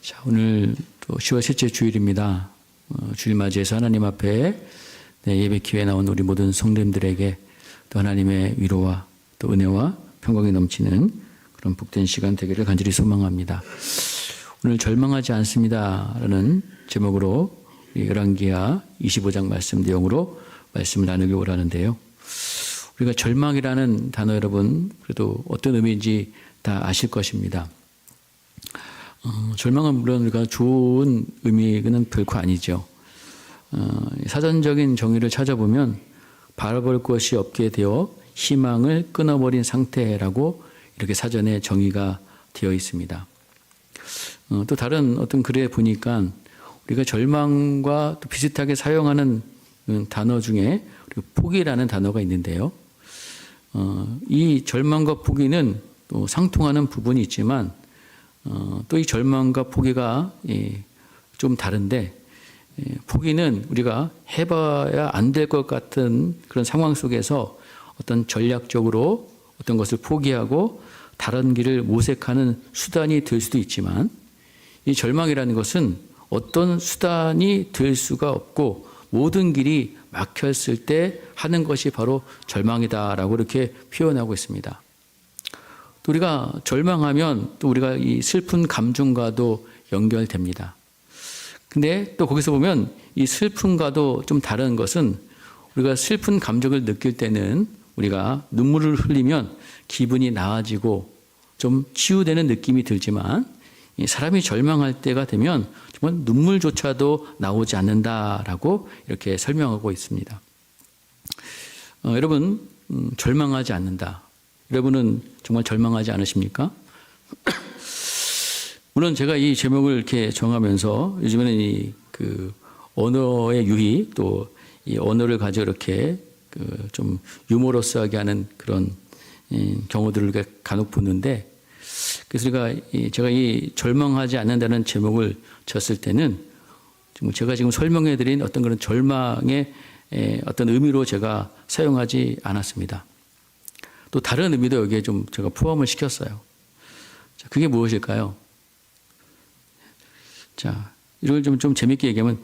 자, 오늘 또 10월 셋째 주일입니다. 주일 맞이해서 하나님 앞에 예배 기회에 나온 우리 모든 성도님들에게 또 하나님의 위로와 또 은혜와 평강이 넘치는 그런 복된 시간 되기를 간절히 소망합니다. 오늘 절망하지 않습니다라는 제목으로 열왕기하 25장 말씀 내용으로 말씀을 나누기 원하는데요. 우리가 절망이라는 단어 여러분 그래도 어떤 의미인지 다 아실 것입니다. 절망은 물론 우리가 좋은 의미는 결코 아니죠. 사전적인 정의를 찾아보면 바라볼 것이 없게 되어 희망을 끊어버린 상태라고 이렇게 사전에 정의가 되어 있습니다. 또 다른 어떤 글에 보니까 우리가 절망과 또 비슷하게 사용하는 단어 중에 포기라는 단어가 있는데요. 이 절망과 포기는 또 상통하는 부분이 있지만 또 이 절망과 포기가 좀 다른데 포기는 우리가 해봐야 안 될 것 같은 그런 상황 속에서 어떤 전략적으로 어떤 것을 포기하고 다른 길을 모색하는 수단이 될 수도 있지만 이 절망이라는 것은 어떤 수단이 될 수가 없고 모든 길이 막혔을 때 하는 것이 바로 절망이다라고 이렇게 표현하고 있습니다. 또 우리가 절망하면 또 우리가 이 슬픈 감정과도 연결됩니다. 근데 또 거기서 보면 이 슬픔과도 좀 다른 것은 우리가 슬픈 감정을 느낄 때는 우리가 눈물을 흘리면 기분이 나아지고 좀 치유되는 느낌이 들지만 이 사람이 절망할 때가 되면 정말 눈물조차도 나오지 않는다라고 이렇게 설명하고 있습니다. 여러분 절망하지 않는다. 여러분은 정말 절망하지 않으십니까? 물론 제가 이 제목을 이렇게 정하면서 요즘에는 이 언어의 유희 또 이 언어를 가지고 이렇게 좀 유머러스하게 하는 그런 경우들을 간혹 보는데 그래서 제가 이 절망하지 않는다는 제목을 졌을 때는 제가 지금 설명해드린 어떤 그런 절망의 어떤 의미로 제가 사용하지 않았습니다. 또 다른 의미도 여기에 좀 제가 포함을 시켰어요. 자, 그게 무엇일까요? 자, 이걸 좀 재밌게 얘기하면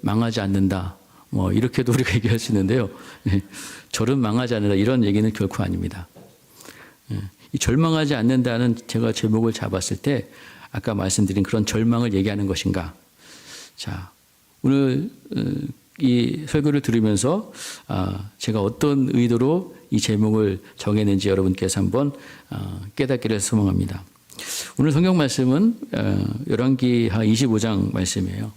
망하지 않는다. 뭐 이렇게도 우리가 얘기할 수 있는데요. 절은 망하지 않는다 이런 얘기는 결코 아닙니다. 이 절망하지 않는다는 제가 제목을 잡았을 때 아까 말씀드린 그런 절망을 얘기하는 것인가? 자, 오늘 이 설교를 들으면서 제가 어떤 의도로 이 제목을 정했는지 여러분께서 한번 깨닫기를 소망합니다. 오늘 성경 말씀은 열왕기하 25장 말씀이에요.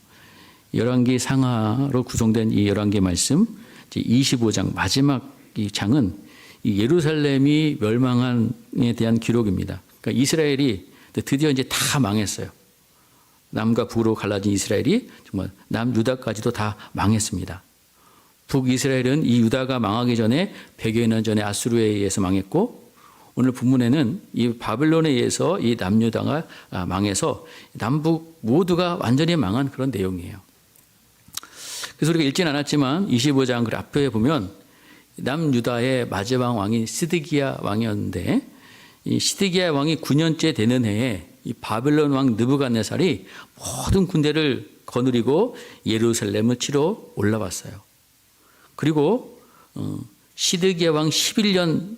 열왕기 상하로 구성된 이 열왕기 말씀 25장 마지막 이 장은 이 예루살렘이 멸망한에 대한 기록입니다. 그러니까 이스라엘이 드디어 이제 다 망했어요. 남과 북으로 갈라진 이스라엘이 정말 남유다까지도 다 망했습니다. 북이스라엘은 이 유다가 망하기 전에 100여 년 전에 아수르에 의해서 망했고 오늘 본문에는 이 바벨론에 의해서 이 남유다가 망해서 남북 모두가 완전히 망한 그런 내용이에요. 그래서 우리가 읽진 않았지만 25장 그 앞에 보면 남유다의 마지막 왕인 시드기야 왕이었는데 이 시드기야 왕이 9년째 되는 해에 이 바벨론 왕 느부갓네살이 모든 군대를 거느리고 예루살렘을 치러 올라왔어요. 그리고 시드기야 왕 11년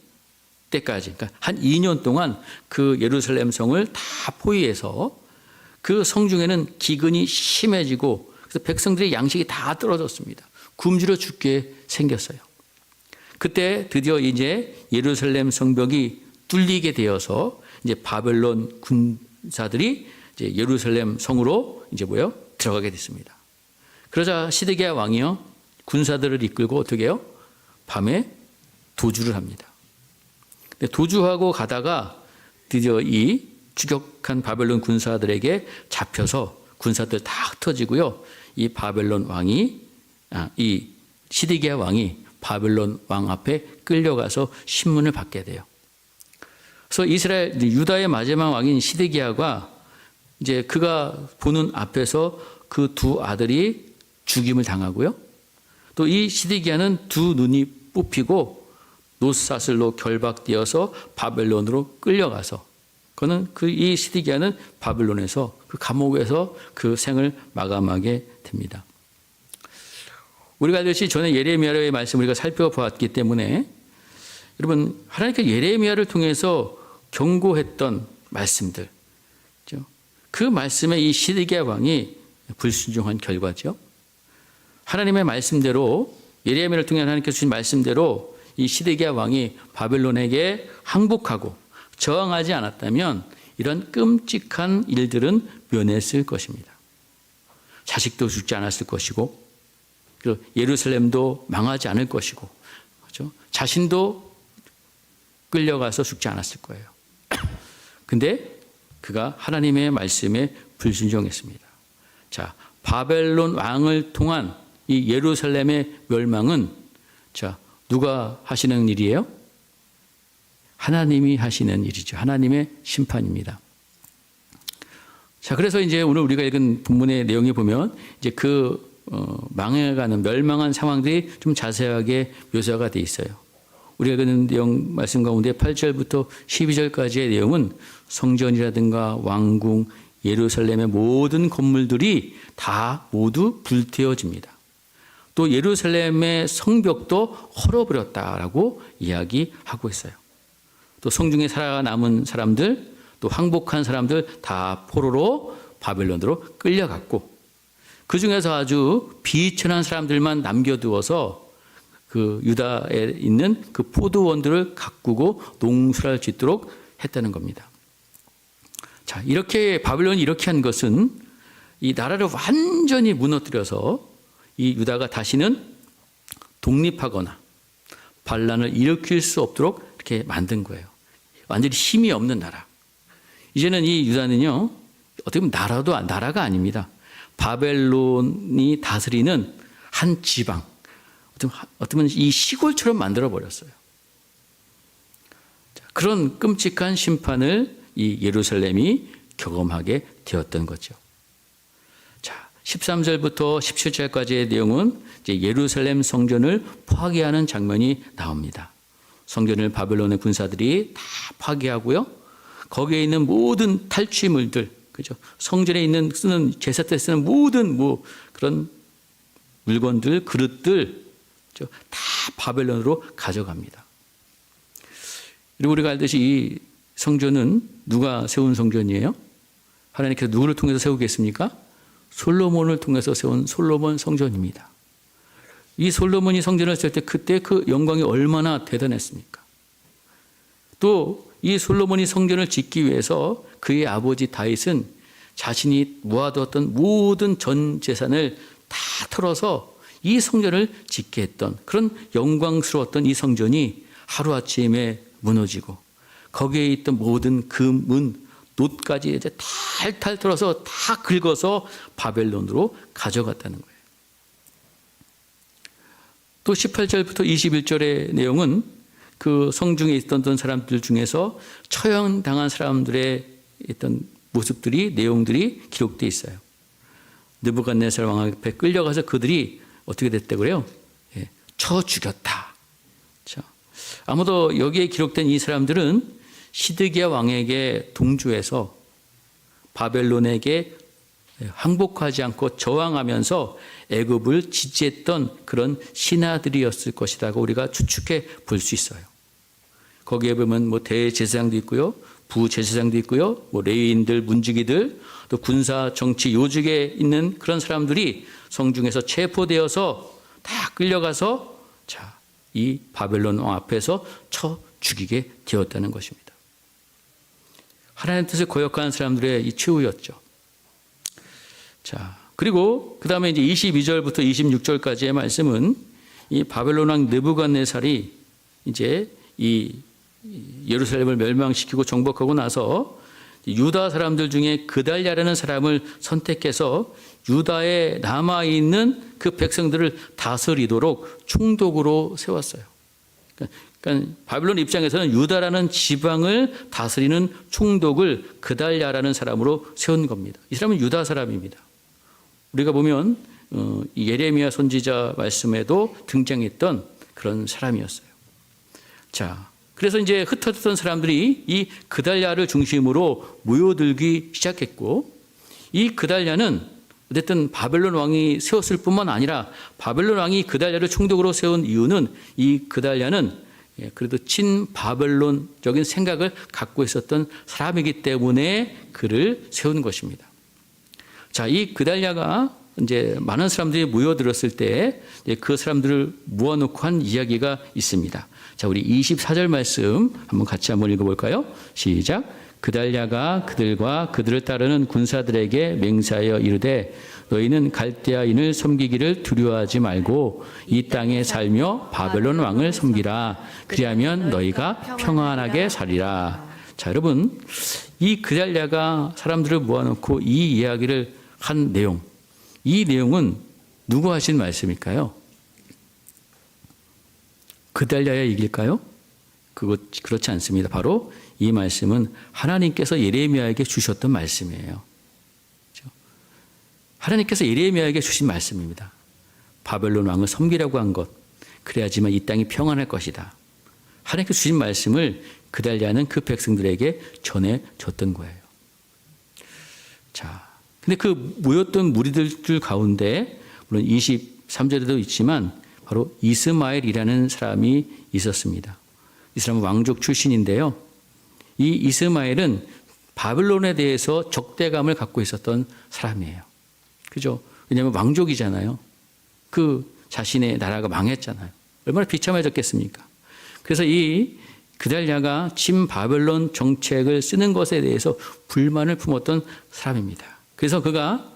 때까지 그러니까 한 2년 동안 그 예루살렘 성을 다 포위해서 그 성 중에는 기근이 심해지고 그래서 백성들의 양식이 다 떨어졌습니다. 굶주려 죽게 생겼어요. 그때 드디어 이제 예루살렘 성벽이 뚫리게 되어서 이제 바벨론 군사들이 이제 예루살렘 성으로 이제 들어가게 됐습니다. 그러자 시드기야 왕이요 군사들을 이끌고 어떻게 해요? 밤에 도주를 합니다. 도주하고 가다가 드디어 이 추격한 바벨론 군사들에게 잡혀서 군사들 다 흩어지고요. 이 바벨론 왕이 이 시드기야 왕이 바벨론 왕 앞에 끌려가서 신문을 받게 돼요. 그래서 유다의 마지막 왕인 시드기야가 이제 그가 보는 앞에서 그 두 아들이 죽임을 당하고요. 또 이 시드기야는 두 눈이 뽑히고 노사슬로 결박되어서 바벨론으로 끌려가서 그는 이 시드기야는 바벨론에서 그 감옥에서 그 생을 마감하게 됩니다. 우리가 알듯이 전에 예레미야의 말씀을 우리가 살펴보았기 때문에 여러분 하나님께서 예레미야를 통해서 경고했던 말씀들, 그 말씀에 이 시드기야 왕이 불순종한 결과죠. 하나님의 말씀대로 예레미야를 통해 하나님께서 주신 말씀대로 이 시드기야 왕이 바벨론에게 항복하고 저항하지 않았다면 이런 끔찍한 일들은 면했을 것입니다. 자식도 죽지 않았을 것이고, 그리고 예루살렘도 망하지 않을 것이고, 그렇죠? 자신도 끌려가서 죽지 않았을 거예요. 근데 그가 하나님의 말씀에 불순종했습니다. 자, 바벨론 왕을 통한 이 예루살렘의 멸망은 자, 누가 하시는 일이에요? 하나님이 하시는 일이죠. 하나님의 심판입니다. 자, 그래서 이제 오늘 우리가 읽은 본문의 내용에 보면 이제 망해가는 멸망한 상황들이 좀 자세하게 묘사가 돼 있어요. 우리가 읽은 내용 말씀 가운데 8절부터 12절까지의 내용은 성전이라든가 왕궁, 예루살렘의 모든 건물들이 다 모두 불태워집니다. 또 예루살렘의 성벽도 헐어버렸다라고 이야기하고 있어요. 또 성중에 살아남은 사람들, 또 항복한 사람들 다 포로로 바벨론으로 끌려갔고, 그 중에서 아주 비천한 사람들만 남겨두어서 그 유다에 있는 그 포도원들을 가꾸고 농사를 짓도록 했다는 겁니다. 자, 이렇게 바벨론이 이렇게 한 것은 이 나라를 완전히 무너뜨려서 이 유다가 다시는 독립하거나 반란을 일으킬 수 없도록 이렇게 만든 거예요. 완전히 힘이 없는 나라. 이제는 이 유다는요, 어떻게 보면 나라가 아닙니다. 바벨론이 다스리는 한 지방, 어쩌면 이 시골처럼 만들어 버렸어요. 그런 끔찍한 심판을 이 예루살렘이 경험하게 되었던 거죠. 자, 13절부터 17절까지의 내용은 이제 예루살렘 성전을 파괴하는 장면이 나옵니다. 성전을 바벨론의 군사들이 다 파괴하고요. 거기에 있는 모든 탈취물들, 그죠? 성전에 있는 제사 때 쓰는 모든 그런 물건들, 그릇들, 그죠? 다 바벨론으로 가져갑니다. 그리고 우리가 알듯이 이 성전은 누가 세운 성전이에요? 하나님께서 누구를 통해서 세우겠습니까? 솔로몬을 통해서 세운 솔로몬 성전입니다. 이 솔로몬이 성전을 세울 때 그때 그 영광이 얼마나 대단했습니까? 또 이 솔로몬이 성전을 짓기 위해서 그의 아버지 다윗은 자신이 모아두었던 모든 전 재산을 다 털어서 이 성전을 짓게 했던 그런 영광스러웠던 이 성전이 하루아침에 무너지고 거기에 있던 모든 금, 놋까지 이제 탈탈 털어서 다 긁어서 바벨론으로 가져갔다는 거예요. 또 18절부터 21절의 내용은 그 성중에 있던 사람들 중에서 처형당한 사람들의 있던 모습들이, 내용들이 기록되어 있어요. 느부갓네살 왕 앞에 끌려가서 그들이 어떻게 됐다고 그래요? 예, 쳐 죽였다. 자, 아무도 여기에 기록된 이 사람들은 시드기야 왕에게 동조해서 바벨론에게 항복하지 않고 저항하면서 애굽을 지지했던 그런 신하들이었을 것이라고 우리가 추측해 볼 수 있어요. 거기에 보면 대제사장도 있고요, 부제사장도 있고요, 레위인들, 문지기들, 또 군사, 정치, 요직에 있는 그런 사람들이 성중에서 체포되어서 다 끌려가서 이 바벨론 왕 앞에서 쳐 죽이게 되었다는 것입니다. 하나님의 뜻을 거역한 사람들의 이 최후였죠. 자, 그리고 그 다음에 이제 22절부터 26절까지의 말씀은 이 바벨론 왕 느부갓네살이 이제 이 예루살렘을 멸망시키고 정복하고 나서 유다 사람들 중에 그달랴라는 사람을 선택해서 유다에 남아있는 그 백성들을 다스리도록 총독으로 세웠어요. 그러니까 바벨론 입장에서는 유다라는 지방을 다스리는 총독을 그달랴라는 사람으로 세운 겁니다. 이 사람은 유다 사람입니다. 우리가 보면 예레미야 선지자 말씀에도 등장했던 그런 사람이었어요. 자, 그래서 이제 흩어졌던 사람들이 이 그달랴를 중심으로 모여들기 시작했고, 이 그달랴는 어쨌든 바벨론 왕이 세웠을 뿐만 아니라 바벨론 왕이 그달랴를 총독으로 세운 이유는 이 그달랴는 그래도 친바벨론적인 생각을 갖고 있었던 사람이기 때문에 그를 세운 것입니다. 자, 이 그달랴가 이제 많은 사람들이 모여들었을 때 그 사람들을 모아놓고 한 이야기가 있습니다. 자, 우리 24절 말씀 한번 같이 한번 읽어볼까요? 시작. 그달랴가 그들과 그들을 따르는 군사들에게 맹세하여 이르되 너희는 갈대아인을 섬기기를 두려워하지 말고 이 땅에 살며 바벨론 왕을 섬기라. 그리하면 너희가 평안하게 살리라. 자, 여러분, 이 그달랴가 사람들을 모아놓고 이 이야기를 한 내용, 이 내용은 누구 하신 말씀일까요? 그달랴의 얘기일까요? 그렇지 않습니다. 바로 이 말씀은 하나님께서 예레미야에게 주셨던 말씀이에요. 그렇죠? 하나님께서 예레미야에게 주신 말씀입니다. 바벨론 왕을 섬기라고 한 것, 그래야지만 이 땅이 평안할 것이다. 하나님께서 주신 말씀을 그달랴는 그 백성들에게 전해줬던 거예요. 자, 근데 그 모였던 무리들 가운데 물론 23절에도 있지만 바로 이스마엘이라는 사람이 있었습니다. 이 사람은 왕족 출신인데요. 이 이스마엘은 바벨론에 대해서 적대감을 갖고 있었던 사람이에요. 그죠? 왜냐하면 왕족이잖아요. 그 자신의 나라가 망했잖아요. 얼마나 비참해졌겠습니까? 그래서 이 그달랴가 친바벨론 정책을 쓰는 것에 대해서 불만을 품었던 사람입니다. 그래서 그가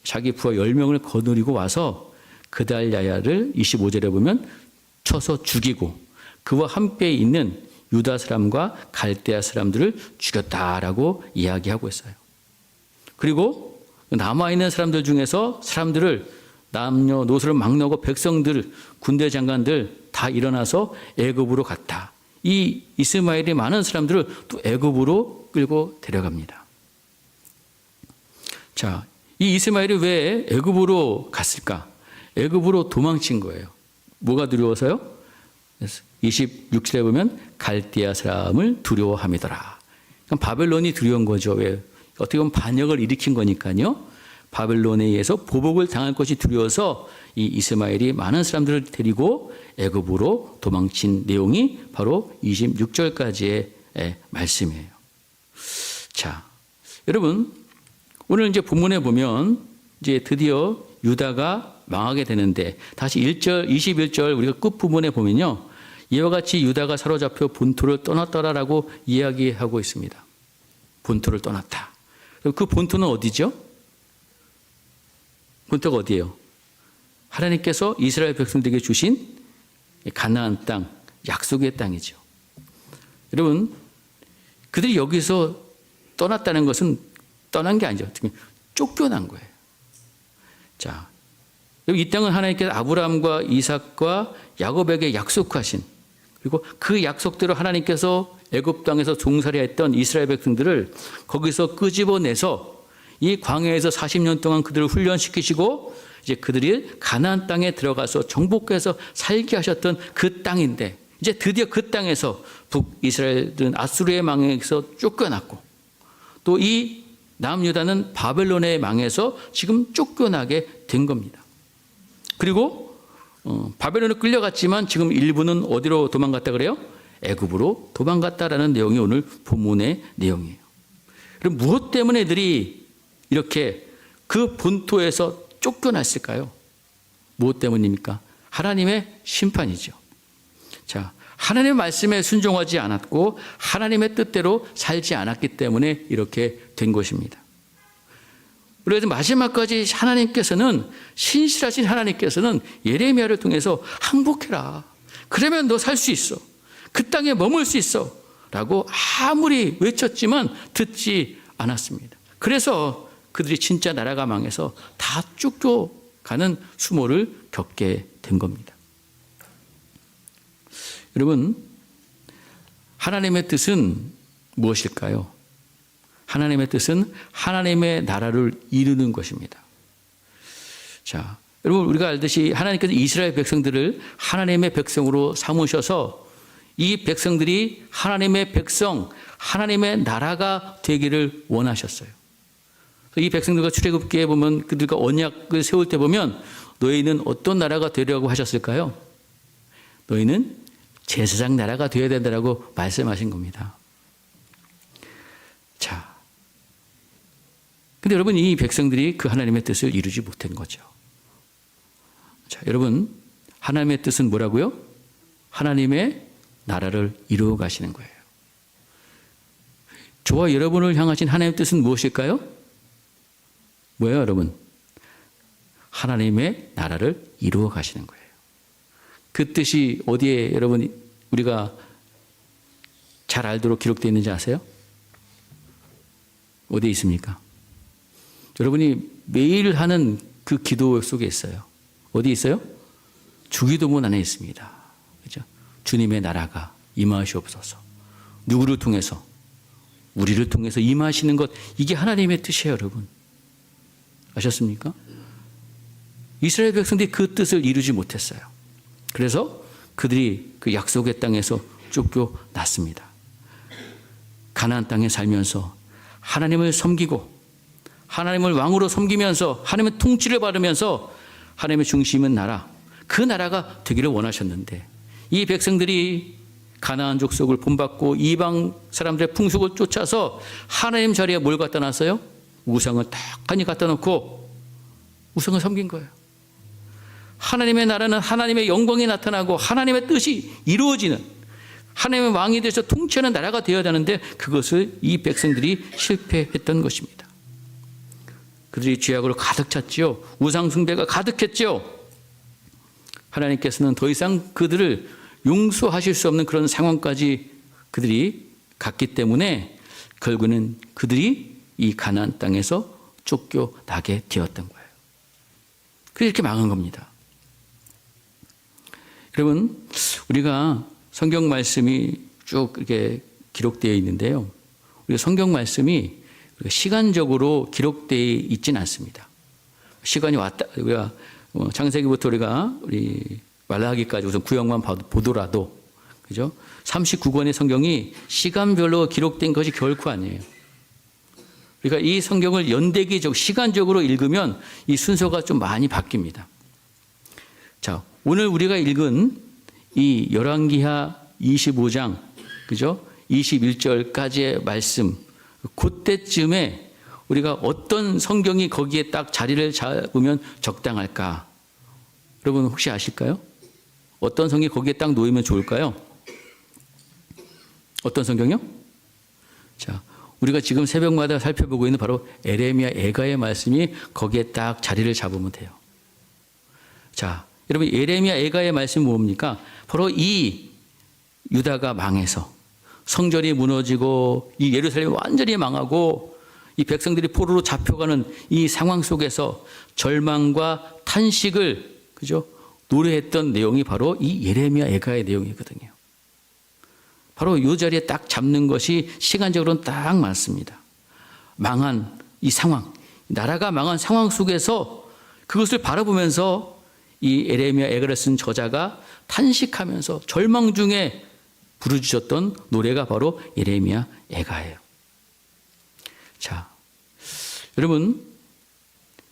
자기 부하 10명을 거느리고 와서 그달랴를 25절에 보면 쳐서 죽이고 그와 함께 있는 유다 사람과 갈대아 사람들을 죽였다라고 이야기하고 있어요. 그리고 남아있는 사람들 중에서 사람들을 남녀노소를 막 넣고 백성들, 군대 장관들 다 일어나서 애굽으로 갔다. 이 이스마엘이 많은 사람들을 또 애굽으로 끌고 데려갑니다. 자, 이 이스마엘이 왜 애굽으로 갔을까? 애굽으로 도망친 거예요. 뭐가 두려워서요? 26절에 보면 갈대아 사람을 두려워함이더라. 그러니까 바벨론이 두려운 거죠. 왜? 어떻게 보면 반역을 일으킨 거니까요. 바벨론에 의해서 보복을 당할 것이 두려워서 이 이스마엘이 많은 사람들을 데리고 애굽으로 도망친 내용이 바로 26절까지의 말씀이에요. 자, 여러분, 오늘 이제 본문에 보면 이제 드디어 유다가 망하게 되는데 다시 1절, 21절 우리가 끝부분에 보면요. 이와 같이 유다가 사로잡혀 본토를 떠났더라라고 이야기하고 있습니다. 본토를 떠났다. 그 본토는 어디죠? 본토가 어디예요? 하나님께서 이스라엘 백성들에게 주신 가나안 땅, 약속의 땅이죠. 여러분, 그들이 여기서 떠났다는 것은 떠난 게 아니죠. 쫓겨난 거예요. 자, 이 땅은 하나님께서 아브라함과 이삭과 야곱에게 약속하신, 그리고 그 약속대로 하나님께서 애굽 땅에서 종살이 했던 이스라엘 백성들을 거기서 끄집어내서 이 광야에서 40년 동안 그들을 훈련시키시고 이제 그들이 가나안 땅에 들어가서 정복해서 살게 하셨던 그 땅인데 이제 드디어 그 땅에서 북이스라엘은 아수르의 망에서 쫓겨났고 또 이 남유다는 바벨론의 망에서 지금 쫓겨나게 된 겁니다. 그리고 바벨론에 끌려갔지만 지금 일부는 어디로 도망갔다 그래요? 애굽으로 도망갔다라는 내용이 오늘 본문의 내용이에요. 그럼 무엇 때문에 애들이 이렇게 그 본토에서 쫓겨났을까요? 무엇 때문입니까? 하나님의 심판이죠. 자, 하나님의 말씀에 순종하지 않았고 하나님의 뜻대로 살지 않았기 때문에 이렇게 된 것입니다. 그래서 마지막까지 하나님께서는 신실하신 하나님께서는 예레미야를 통해서 항복해라. 그러면 너 살 수 있어. 그 땅에 머물 수 있어. 라고 아무리 외쳤지만 듣지 않았습니다. 그래서 그들이 진짜 나라가 망해서 다 쫓겨가는 수모를 겪게 된 겁니다. 여러분, 하나님의 뜻은 무엇일까요? 하나님의 뜻은 하나님의 나라를 이루는 것입니다. 자, 여러분 우리가 알듯이 하나님께서 이스라엘 백성들을 하나님의 백성으로 삼으셔서 이 백성들이 하나님의 백성, 하나님의 나라가 되기를 원하셨어요. 이 백성들과 출애굽기에 보면 그들과 언약을 세울 때 보면 너희는 어떤 나라가 되려고 하셨을까요? 너희는 제사장 나라가 되어야 된다라고 말씀하신 겁니다. 자, 근데 여러분 이 백성들이 그 하나님의 뜻을 이루지 못한 거죠. 자, 여러분 하나님의 뜻은 뭐라고요? 하나님의 나라를 이루어 가시는 거예요. 저와 여러분을 향하신 하나님의 뜻은 무엇일까요? 뭐예요, 여러분? 하나님의 나라를 이루어 가시는 거예요. 그 뜻이 어디에 여러분 우리가 잘 알도록 기록되어 있는지 아세요? 어디에 있습니까? 여러분이 매일 하는 그 기도 속에 있어요. 어디 있어요? 주기도문 안에 있습니다. 그렇죠? 주님의 나라가 임하시옵소서. 누구를 통해서? 우리를 통해서 임하시는 것, 이게 하나님의 뜻이에요, 여러분. 아셨습니까? 이스라엘 백성들이 그 뜻을 이루지 못했어요. 그래서 그들이 그 약속의 땅에서 쫓겨났습니다. 가나안 땅에 살면서 하나님을 섬기고 하나님을 왕으로 섬기면서 하나님의 통치를 받으면서 하나님의 중심은 나라, 그 나라가 되기를 원하셨는데 이 백성들이 가나안 족속을 본받고 이방 사람들의 풍속을 쫓아서 하나님 자리에 뭘 갖다 놨어요? 우상을 탁하니 갖다 놓고 우상을 섬긴 거예요. 하나님의 나라는 하나님의 영광이 나타나고 하나님의 뜻이 이루어지는 하나님의 왕이 되어서 통치하는 나라가 되어야 하는데 그것을 이 백성들이 실패했던 것입니다. 그들이 죄악으로 가득 찼지요. 우상 숭배가 가득했지요. 하나님께서는 더 이상 그들을 용서하실 수 없는 그런 상황까지 그들이 갔기 때문에 결국은 그들이 이 가나안 땅에서 쫓겨나게 되었던 거예요. 그래서 이렇게 망한 겁니다. 여러분, 우리가 성경 말씀이 쭉 이렇게 기록되어 있는데요. 우리가 성경 말씀이 시간적으로 기록되어 있지는 않습니다. 시간이 왔다, 우리가 창세기부터 우리 말라기까지 우선 구역만 보더라도, 그죠? 39권의 성경이 시간별로 기록된 것이 결코 아니에요. 그러니까 이 성경을 연대기적, 시간적으로 읽으면 이 순서가 좀 많이 바뀝니다. 자, 오늘 우리가 읽은 이 열왕기하 25장, 그죠? 21절까지의 말씀, 그때쯤에 우리가 어떤 성경이 거기에 딱 자리를 잡으면 적당할까? 여러분 혹시 아실까요? 어떤 성경이 거기에 딱 놓이면 좋을까요? 어떤 성경이요? 자, 우리가 지금 새벽마다 살펴보고 있는 바로 에레미야 애가의 말씀이 거기에 딱 자리를 잡으면 돼요. 자, 여러분 에레미야 애가의 말씀이 뭡니까? 바로 이 유다가 망해서 성전이 무너지고 이 예루살렘이 완전히 망하고 이 백성들이 포로로 잡혀가는 이 상황 속에서 절망과 탄식을, 그죠? 노래했던 내용이 바로 이 예레미야 애가의 내용이거든요. 바로 이 자리에 딱 잡는 것이 시간적으로는 딱 맞습니다. 망한 이 상황, 나라가 망한 상황 속에서 그것을 바라보면서 이 에레미야 애가를 쓴 저자가 탄식하면서 절망 중에 부르짖었던 노래가 바로 예레미야 애가예요. 자, 여러분,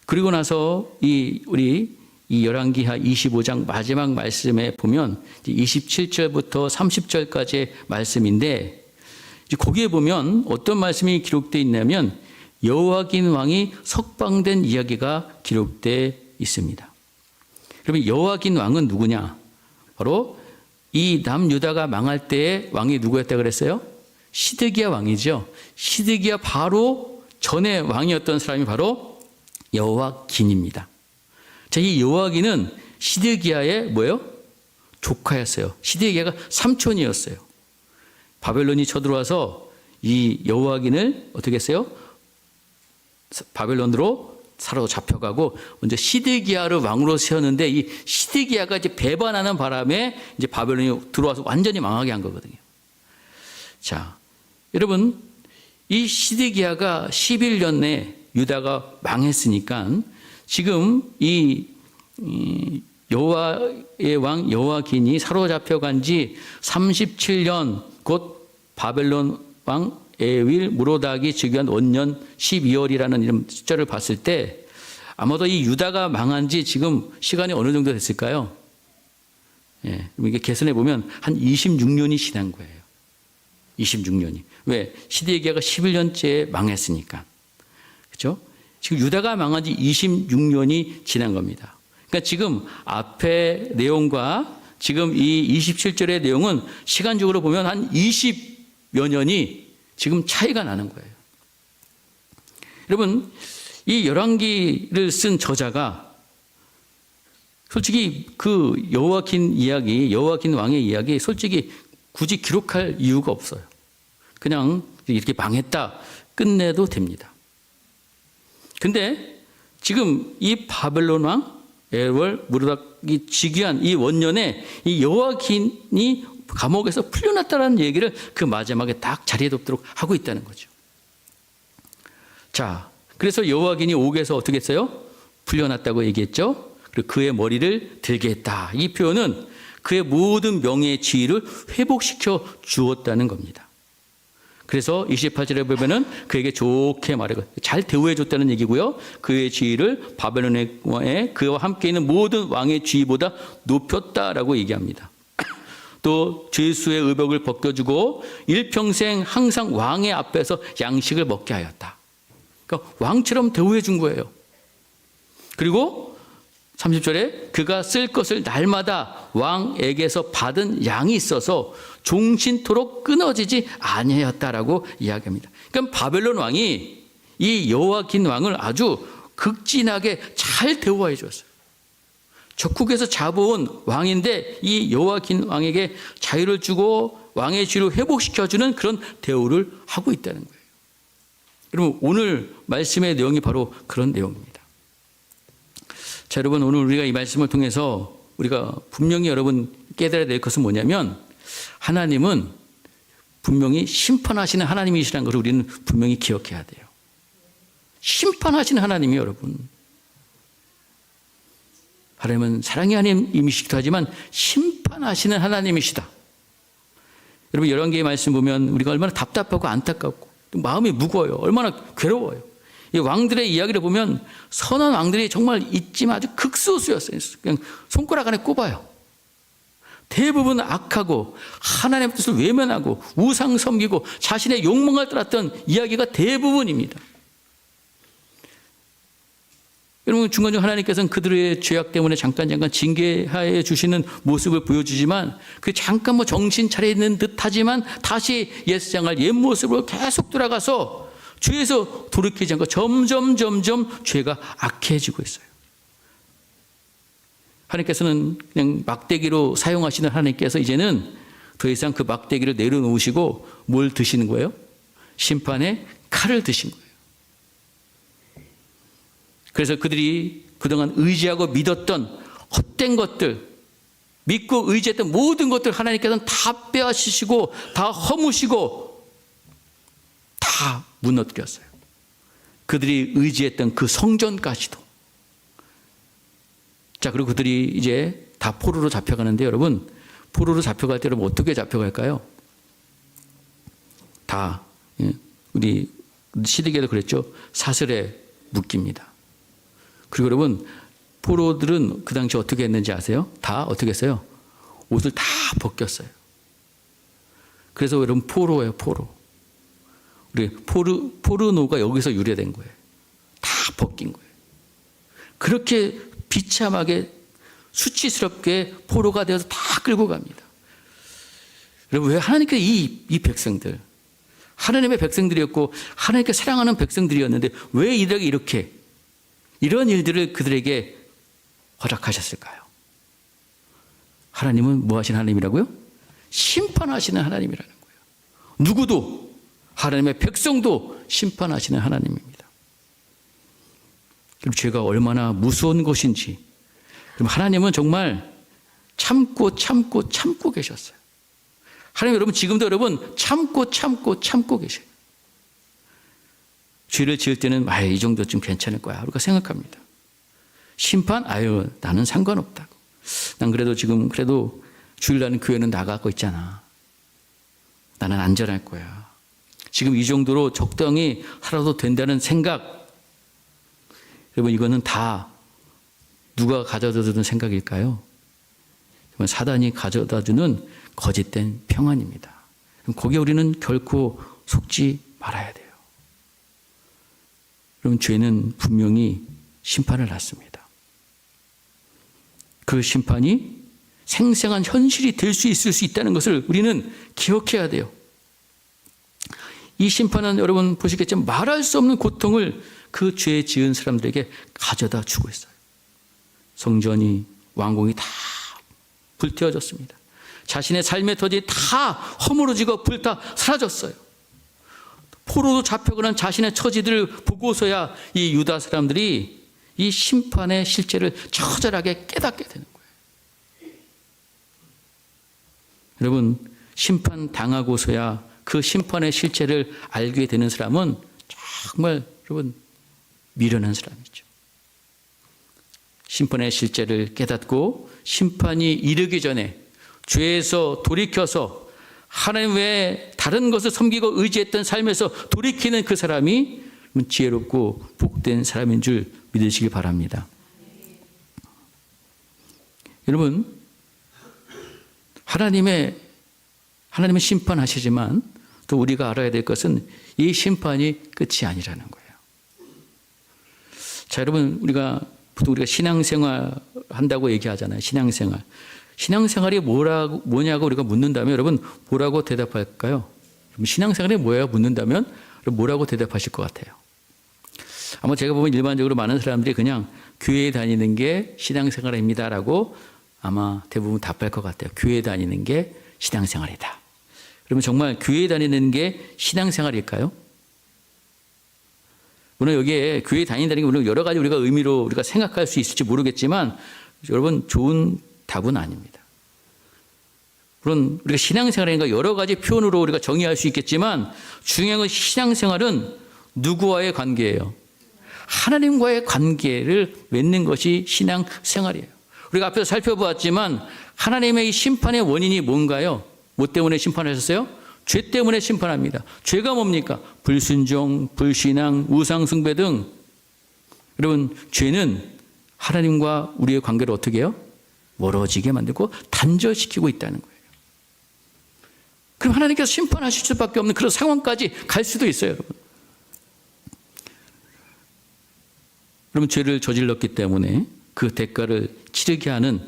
그리고 나서 우리 열왕기하 25장 마지막 말씀에 보면 27절부터 30절까지의 말씀인데, 거기에 보면 어떤 말씀이 기록되어 있냐면 여호와긴 왕이 석방된 이야기가 기록되어 있습니다. 그러면 여호와긴 왕은 누구냐? 바로 이 남유다가 망할 때의 왕이 누구였다 그랬어요? 시드기야 왕이죠. 시드기야 바로 전에 왕이었던 사람이 바로 여호와긴입니다. 자, 이 여호와긴은 시드기야의 뭐예요? 조카였어요. 시드기야가 삼촌이었어요. 바벨론이 쳐들어와서 이 여호와긴을 어떻게 했어요? 바벨론으로 사로잡혀가고 먼저 시드기야를 왕으로 세웠는데 이 시드기야가 이제 배반하는 바람에 이제 바벨론이 들어와서 완전히 망하게 한 거거든요. 자, 여러분, 이 시드기야가 11년에 유다가 망했으니까 지금 이 여호와의 왕 여호와긴이 사로잡혀간 지 37년, 곧 바벨론 왕 에윌 무로닥이 즉위한 원년 12월이라는 이런 숫자를 봤을 때 아마도 이 유다가 망한 지 지금 시간이 어느 정도 됐을까요? 예, 이게 계산해 보면 한 26년이 지난 거예요. 26년이. 왜? 시드기야가 11년째 망했으니까. 그렇죠? 지금 유다가 망한 지 26년이 지난 겁니다. 그러니까 지금 앞의 내용과 지금 이 27절의 내용은 시간적으로 보면 한 20여 년이 지금 차이가 나는 거예요. 여러분, 이 열왕기를 쓴 저자가 솔직히 그 여호와긴 이야기, 여호와긴 왕의 이야기 솔직히 굳이 기록할 이유가 없어요. 그냥 이렇게 망했다 끝내도 됩니다. 근데 지금 이 바벨론 왕 에월 무르닥이 즉위한 이 원년에 이 여호와긴이 감옥에서 풀려났다는 얘기를 그 마지막에 딱 자리에 뒀도록 하고 있다는 거죠. 자, 그래서 여호와긴이 옥에서 어떻게 했어요? 풀려났다고 얘기했죠. 그리고 그의 머리를 들게 했다. 이 표현은 그의 모든 명예의 지위를 회복시켜 주었다는 겁니다. 그래서 28절에 보면은 그에게 좋게 말하고 잘 대우해 줬다는 얘기고요. 그의 지위를 바벨론의 그와 함께 있는 모든 왕의 지위보다 높였다라고 얘기합니다. 또 죄수의 의복을 벗겨주고 일평생 항상 왕의 앞에서 양식을 먹게 하였다. 그러니까 왕처럼 대우해 준 거예요. 그리고 30절에 그가 쓸 것을 날마다 왕에게서 받은 양이 있어서 종신토록 끊어지지 아니하였다라고 이야기합니다. 그러니까 바벨론 왕이 이 여호와긴 왕을 아주 극진하게 잘 대우해 줬어요. 적국에서 잡아온 왕인데 이 여호와긴 왕에게 자유를 주고 왕의 지위를 회복시켜주는 그런 대우를 하고 있다는 거예요. 여러분, 오늘 말씀의 내용이 바로 그런 내용입니다. 자, 여러분, 오늘 우리가 이 말씀을 통해서 우리가 분명히 여러분 깨달아야 될 것은 뭐냐면 하나님은 분명히 심판하시는 하나님이시라는 것을 우리는 분명히 기억해야 돼요. 심판하시는 하나님이 여러분. 하나님은 사랑의 하나님이시기도 하지만 심판하시는 하나님이시다. 여러분, 열왕기의 말씀 보면 우리가 얼마나 답답하고 안타깝고 마음이 무거워요. 얼마나 괴로워요. 이 왕들의 이야기를 보면 선한 왕들이 정말 있지만 아주 극소수였어요. 그냥 손가락 안에 꼽아요. 대부분 악하고 하나님의 뜻을 외면하고 우상 섬기고 자신의 욕망을 따랐던 이야기가 대부분입니다. 여러분, 중간중간 하나님께서는 그들의 죄악 때문에 잠깐 징계하여 주시는 모습을 보여주지만 그 잠깐 정신 차리는 듯하지만 다시 옛생활 옛 모습으로 계속 돌아가서 죄에서 돌이키지 않고 점점 죄가 악해지고 있어요. 하나님께서는 그냥 막대기로 사용하시는 하나님께서 이제는 더 이상 그 막대기를 내려놓으시고 뭘 드시는 거예요? 심판의 칼을 드신 거예요. 그래서 그들이 그동안 의지하고 믿었던 헛된 것들, 믿고 의지했던 모든 것들 하나님께서는 다 빼앗으시고 다 허무시고 다 무너뜨렸어요. 그들이 의지했던 그 성전까지도. 자, 그리고 그들이 이제 다 포로로 잡혀가는데 여러분, 포로로 잡혀갈 때 여러분 어떻게 잡혀갈까요? 다 우리 시드기야도 그랬죠. 사슬에 묶입니다. 그리고 여러분, 포로들은 그 당시 어떻게 했는지 아세요? 다 어떻게 했어요? 옷을 다 벗겼어요. 그래서 여러분 포로예요, 포로. 우리 포르노가 여기서 유래된 거예요. 다 벗긴 거예요. 그렇게 비참하게 수치스럽게 포로가 되어서 다 끌고 갑니다. 여러분, 왜 하나님께서 이 백성들, 하나님의 백성들이었고 하나님께 사랑하는 백성들이었는데 왜 이렇게 이런 일들을 그들에게 허락하셨을까요? 하나님은 뭐 하시는 하나님이라고요? 심판하시는 하나님이라는 거예요. 누구도, 하나님의 백성도 심판하시는 하나님입니다. 그럼 죄가 얼마나 무서운 것인지, 그럼 하나님은 정말 참고 계셨어요. 하나님, 여러분 지금도 여러분 참고 계셔요. 죄를 지을 때는 이 정도쯤 괜찮을 거야 우리가 생각합니다. 심판? 나는 상관없다고. 난 그래도 지금 그래도 주일날 교회는 나가고 있잖아. 나는 안전할 거야. 지금 이 정도로 적당히 살아도 된다는 생각. 여러분, 이거는 다 누가 가져다 주는 생각일까요? 사단이 가져다 주는 거짓된 평안입니다. 거기에 우리는 결코 속지 말아야 돼요. 여러분, 죄는 분명히 심판을 낳습니다. 그 심판이 생생한 현실이 될 수 있을 수 있다는 것을 우리는 기억해야 돼요. 이 심판은 여러분 보시겠지만 말할 수 없는 고통을 그 죄 지은 사람들에게 가져다 주고 있어요. 성전이, 왕궁이 다 불태워졌습니다. 자신의 삶의 터전이 다 허물어지고 불타 사라졌어요. 포로로 잡혀가는 자신의 처지들을 보고서야 이 유다 사람들이 이 심판의 실체를 처절하게 깨닫게 되는 거예요. 여러분, 심판 당하고서야 그 심판의 실체를 알게 되는 사람은 정말 여러분 미련한 사람이죠. 심판의 실체를 깨닫고 심판이 이르기 전에 죄에서 돌이켜서 하나님 외에 다른 것을 섬기고 의지했던 삶에서 돌이키는 그 사람이 지혜롭고 복된 사람인 줄 믿으시기 바랍니다. 여러분, 하나님은 심판하시지만 또 우리가 알아야 될 것은 이 심판이 끝이 아니라는 거예요. 자, 여러분, 보통 우리가 신앙생활 한다고 얘기하잖아요. 신앙생활이 뭐냐고 우리가 묻는다면 여러분 뭐라고 대답할까요? 신앙생활이 뭐예요? 묻는다면 뭐라고 대답하실 것 같아요? 아마 제가 보면 일반적으로 많은 사람들이 그냥 교회에 다니는 게 신앙생활입니다라고 아마 대부분 답할 것 같아요. 교회 다니는 게 신앙생활이다. 그러면 정말 교회 다니는 게 신앙생활일까요? 물론 여기에 교회 다닌다는 게 물론 여러 가지 우리가 의미로 우리가 생각할 수 있을지 모르겠지만 여러분 좋은 답은 아닙니다. 물론 우리가 신앙생활이니까 여러 가지 표현으로 우리가 정의할 수 있겠지만 중요한 건 신앙생활은 누구와의 관계예요? 하나님과의 관계를 맺는 것이 신앙생활이에요. 우리가 앞에서 살펴보았지만 하나님의 이 심판의 원인이 뭔가요? 뭐 때문에 심판하셨어요? 죄 때문에 심판합니다. 죄가 뭡니까? 불순종, 불신앙, 우상숭배 등. 여러분, 죄는 하나님과 우리의 관계를 어떻게 해요? 멀어지게 만들고 단절시키고 있다는 거예요. 그럼 하나님께서 심판하실 수밖에 없는 그런 상황까지 갈 수도 있어요, 여러분. 여러분, 죄를 저질렀기 때문에 그 대가를 치르게 하는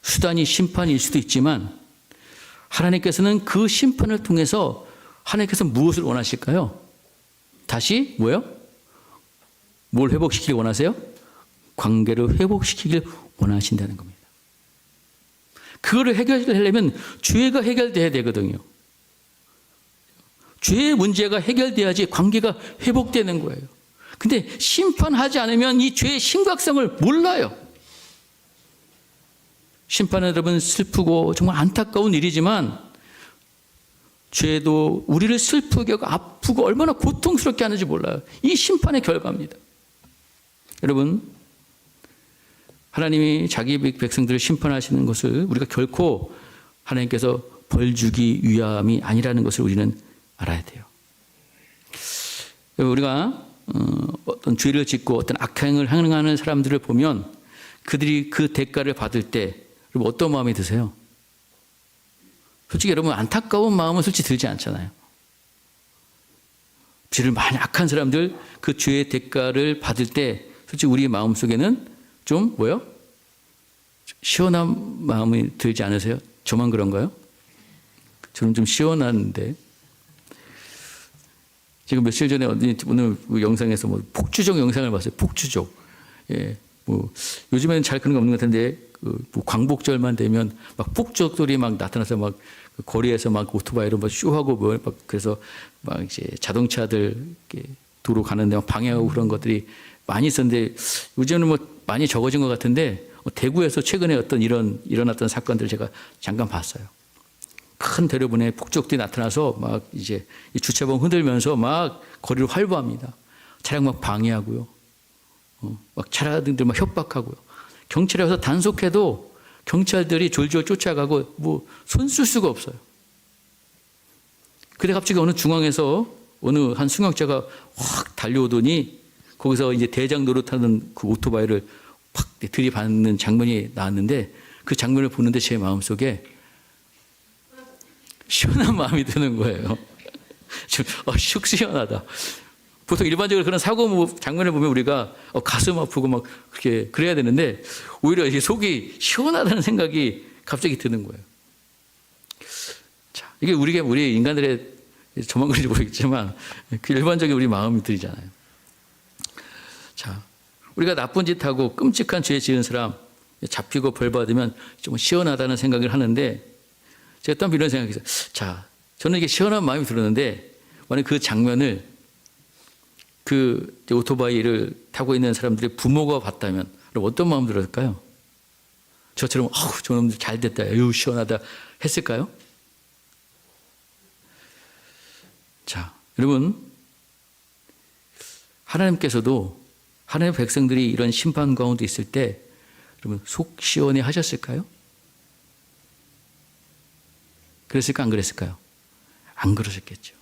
수단이 심판일 수도 있지만 하나님께서는 그 심판을 통해서 하나님께서 무엇을 원하실까요? 다시 뭐요? 뭘 회복시키길 원하세요? 관계를 회복시키길 원하신다는 겁니다. 그거를 해결하려면 죄가 해결돼야 되거든요. 죄의 문제가 해결돼야지 관계가 회복되는 거예요. 근데 심판하지 않으면 이 죄의 심각성을 몰라요. 심판은 여러분 슬프고 정말 안타까운 일이지만 죄도 우리를 슬프게 하고 아프고 얼마나 고통스럽게 하는지 몰라요. 이 심판의 결과입니다. 여러분, 하나님이 자기 백성들을 심판하시는 것을 우리가 결코 하나님께서 벌 주기 위함이 아니라는 것을 우리는 알아야 돼요. 우리가 어떤 죄를 짓고 어떤 악행을 행하는 사람들을 보면 그들이 그 대가를 받을 때 여러분 어떤 마음이 드세요? 솔직히 여러분 안타까운 마음은 솔직히 들지 않잖아요. 죄를 많이 악한 사람들 그 죄의 대가를 받을 때 솔직히 우리 마음속에는 좀 뭐요? 시원한 마음이 들지 않으세요? 저만 그런가요? 저는 좀 시원한데 지금 며칠 전에 오늘 영상에서 뭐 폭주족 영상을 봤어요. 폭주족. 예, 뭐 요즘에는 잘 그런 거 없는 것 같은데 뭐 광복절만 되면 막 폭주족들이 막 나타나서 막 거리에서 막 오토바이로 막 쇼하고 뭐 막 그래서 막 이제 자동차들 도로 가는데 막 방해하고 그런 것들이 많이 있었는데 요즘은 뭐 많이 적어진 것 같은데 대구에서 최근에 어떤 일어났던 사건들 제가 잠깐 봤어요. 큰 대로변에 폭주족들이 나타나서 막 이제 주차범 흔들면서 막 거리를 활보합니다. 차량 막 방해하고요. 막 차량들 막 협박하고요. 경찰에 와서 단속해도 경찰들이 졸졸 쫓아가고 뭐 손 쓸 수가 없어요. 근데 갑자기 어느 중앙에서 어느 한 승용차가 확 달려오더니 거기서 이제 대장 노릇하는 그 오토바이를 팍 들이받는 장면이 나왔는데 그 장면을 보는데 제 마음속에 시원한 마음이 드는 거예요. 슉 시원하다. 보통 일반적으로 그런 사고 장면을 보면 우리가 가슴 아프고 막 그렇게 그래야 되는데 오히려 이게 속이 시원하다는 생각이 갑자기 드는 거예요. 자, 이게 우리 인간들의 저만 그런지 모르겠지만 그 일반적인 우리 마음이 들잖아요. 자, 우리가 나쁜 짓 하고 끔찍한 죄 지은 사람 잡히고 벌 받으면 좀 시원하다는 생각을 하는데 제가 또 이런 생각이 있어요. 자, 저는 이게 시원한 마음이 들었는데 만약 그 장면을 그 오토바이를 타고 있는 사람들의 부모가 봤다면 어떤 마음 들었을까요? 저처럼 저놈들 잘 됐다, 에휴 시원하다 했을까요? 자, 여러분 하나님께서도 하나님의 백성들이 이런 심판 가운데 있을 때 여러분 속 시원해 하셨을까요? 그랬을까 안 그랬을까요? 안 그러셨겠죠.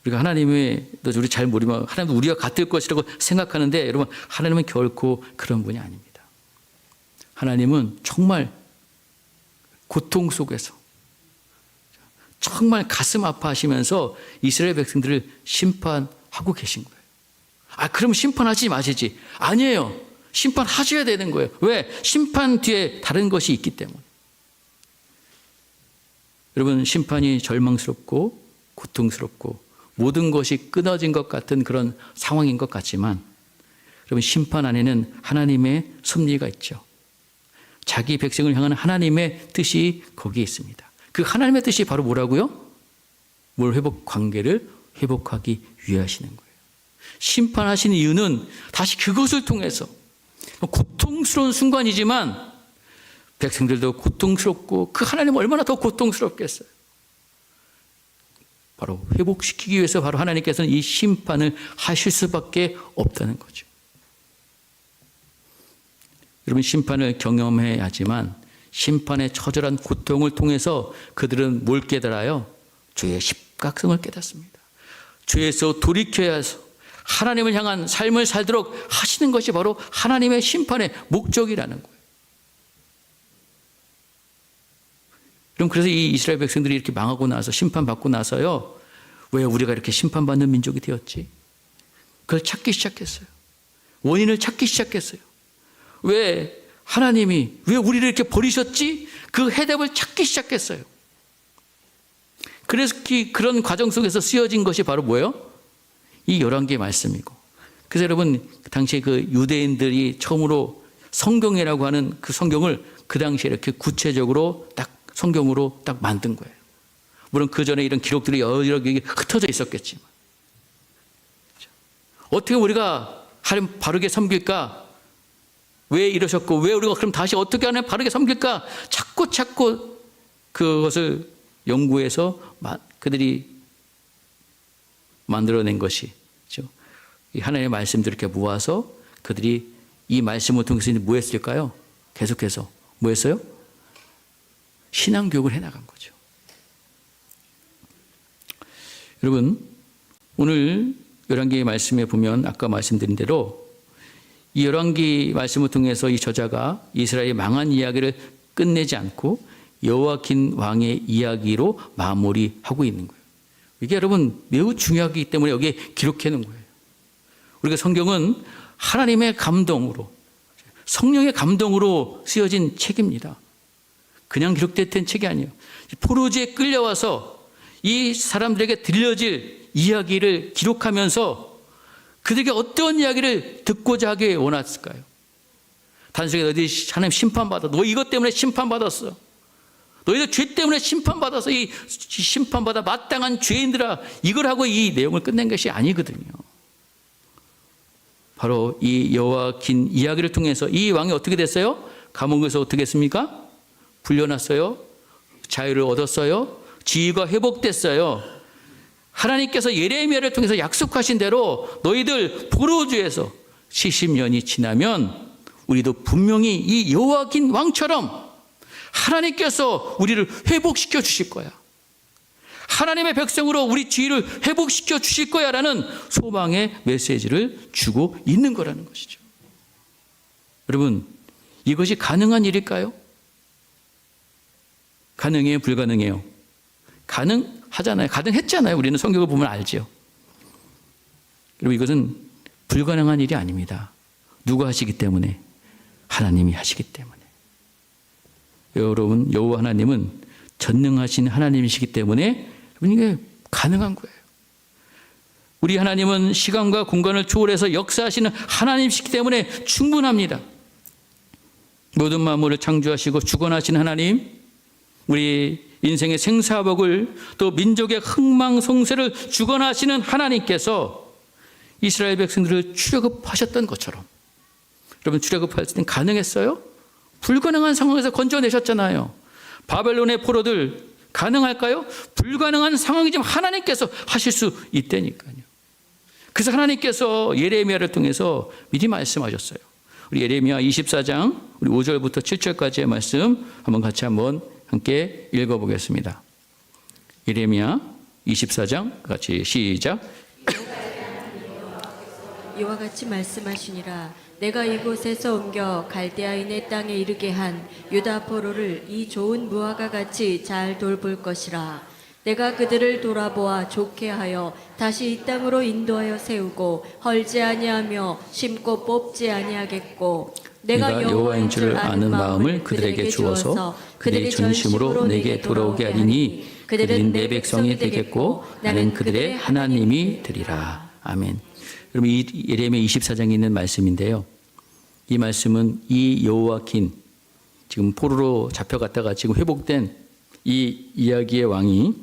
우리가 하나님의 우리 잘 모르면 하나님도 우리가 같을 것이라고 생각하는데 여러분 하나님은 결코 그런 분이 아닙니다. 하나님은 정말 고통 속에서 정말 가슴 아파하시면서 이스라엘 백성들을 심판하고 계신 거예요. 그럼 심판하지 마시지. 아니에요. 심판하셔야 되는 거예요. 왜? 심판 뒤에 다른 것이 있기 때문에. 여러분 심판이 절망스럽고 고통스럽고 모든 것이 끊어진 것 같은 그런 상황인 것 같지만 여러분 심판 안에는 하나님의 섭리가 있죠. 자기 백성을 향한 하나님의 뜻이 거기에 있습니다. 그 하나님의 뜻이 바로 뭐라고요? 관계를 회복하기 위해 하시는 거예요. 심판하시는 이유는 다시 그것을 통해서 고통스러운 순간이지만 백성들도 고통스럽고 그 하나님은 얼마나 더 고통스럽겠어요. 바로 회복시키기 위해서 바로 하나님께서는 이 심판을 하실 수밖에 없다는 거죠. 여러분 심판을 경험해야지만 심판의 처절한 고통을 통해서 그들은 뭘 깨달아요? 죄의 심각성을 깨닫습니다. 죄에서 돌이켜야 해서 하나님을 향한 삶을 살도록 하시는 것이 바로 하나님의 심판의 목적이라는 거예요. 그럼 그래서 이 이스라엘 백성들이 이렇게 망하고 나서 심판받고 나서요. 왜 우리가 이렇게 심판받는 민족이 되었지? 그걸 찾기 시작했어요. 원인을 찾기 시작했어요. 왜 하나님이 왜 우리를 이렇게 버리셨지? 그 해답을 찾기 시작했어요. 그래서 그런 과정 속에서 쓰여진 것이 바로 뭐예요? 이 11개의 말씀이고. 그래서 여러분 당시에 그 유대인들이 처음으로 성경이라고 하는 그 성경을 그 당시에 이렇게 구체적으로 딱 성경으로 딱 만든 거예요. 물론 그 전에 이런 기록들이 여러 개 흩어져 있었겠지만 어떻게 우리가 하나님 바르게 섬길까? 왜 이러셨고 왜 우리가 그럼 다시 어떻게 하나님 바르게 섬길까? 자꾸 그것을 연구해서 그들이 만들어낸 것이 이 하나님의 말씀들을 이렇게 모아서 그들이 이 말씀을 통해서 뭐 했을까요? 계속해서 뭐 했어요? 신앙교육을 해나간 거죠. 여러분 오늘 열왕기의 말씀에 보면 아까 말씀드린 대로 이 열왕기 말씀을 통해서 이 저자가 이스라엘의 망한 이야기를 끝내지 않고 여호야킨 왕의 이야기로 마무리하고 있는 거예요. 이게 여러분 매우 중요하기 때문에 여기에 기록해 놓은 거예요. 우리가 성경은 하나님의 감동으로 성령의 감동으로 쓰여진 책입니다. 그냥 기록된 책이 아니에요. 포로지에 끌려와서 이 사람들에게 들려질 이야기를 기록하면서 그들에게 어떤 이야기를 듣고자 하게 원했을까요? 단순히 너희들이 하나님 심판받아. 너 이것 때문에 심판받았어. 너희들 죄 때문에 심판받아서 이 심판받아 마땅한 죄인들아 이걸 하고 이 내용을 끝낸 것이 아니거든요. 바로 이 여호야킨 이야기를 통해서 이 왕이 어떻게 됐어요? 감옥에서 어떻게 했습니까? 풀려났어요. 자유를 얻었어요. 지위가 회복됐어요. 하나님께서 예레미야를 통해서 약속하신 대로 너희들 포로주에서 70년이 지나면 우리도 분명히 이 여호와긴 왕처럼 하나님께서 우리를 회복시켜 주실 거야. 하나님의 백성으로 우리 지위를 회복시켜 주실 거야 라는 소망의 메시지를 주고 있는 거라는 것이죠. 여러분, 이것이 가능한 일일까요? 가능해요? 불가능해요? 가능하잖아요. 가능했잖아요. 우리는 성경을 보면 알죠. 여러분, 이것은 불가능한 일이 아닙니다. 누가 하시기 때문에? 하나님이 하시기 때문에. 여러분, 여호와 하나님은 전능하신 하나님이시기 때문에 이게 가능한 거예요. 우리 하나님은 시간과 공간을 초월해서 역사하시는 하나님이시기 때문에 충분합니다. 모든 만물을 창조하시고 주권하신 하나님, 우리 인생의 생사복을 또 민족의 흥망성쇠를 주권하시는 하나님께서 이스라엘 백성들을 출애굽하셨던 것처럼, 여러분, 출애굽할 때 가능했어요? 불가능한 상황에서 건져내셨잖아요. 바벨론의 포로들 가능할까요? 불가능한 상황이지만 하나님께서 하실 수 있다니까요. 그래서 하나님께서 예레미야를 통해서 미리 말씀하셨어요. 우리 예레미야 24장 우리 5절부터 7절까지의 말씀 한번 함께 읽어보겠습니다. 예레미야 24장 같이 시작. 이와 같이 말씀하시니라. 내가 이곳에서 옮겨 갈대아인의 땅에 이르게 한 유다 포로를 이 좋은 무화과 같이 잘 돌볼 것이라. 내가 그들을 돌아보아 좋게 하여 다시 이 땅으로 인도하여 세우고 헐지 아니하며 심고 뽑지 아니하겠고, 내가 여호와인 줄 아는 마음을 그들에게 주어서 그들이 전심으로 내게 돌아오게 하리니 그들은 내 백성이 되겠고 나는 그들의 하나님이 되리라. 아멘. 여러분, 이 예레미야 24장에 있는 말씀인데요. 이 말씀은 이 여호와긴, 지금 포로로 잡혀갔다가 지금 회복된 이 이야기의 왕이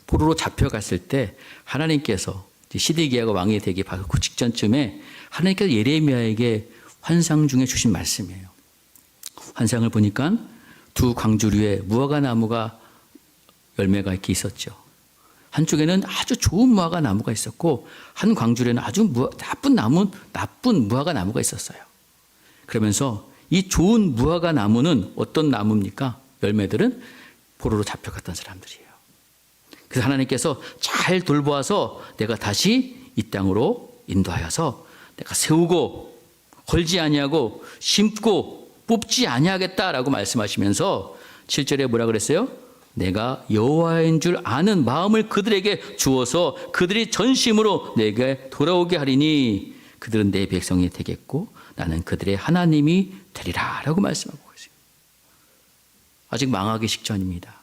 포로로 잡혀갔을 때 하나님께서 시드기야가 왕이 되기 바로 그 직전쯤에 하나님께서 예레미야에게 환상 중에 주신 말씀이에요. 환상을 보니까 두 광주류에 무화과 나무가 열매가 이렇게 있었죠. 한쪽에는 아주 좋은 무화과 나무가 있었고 한 광주에는 아주 나쁜 무화과 나무가 있었어요. 그러면서 이 좋은 무화과 나무는 어떤 나무입니까? 열매들은 포로로 잡혀갔던 사람들이에요. 그래서 하나님께서 잘 돌보아서 내가 다시 이 땅으로 인도하여서 내가 세우고 걸지 아니하고 심고 뽑지 아니하겠다라고 말씀하시면서 7절에 뭐라 그랬어요? 내가 여호와인 줄 아는 마음을 그들에게 주어서 그들이 전심으로 내게 돌아오게 하리니 그들은 내 백성이 되겠고 나는 그들의 하나님이 되리라 라고 말씀하고 계세요. 아직 망하기 직전입니다.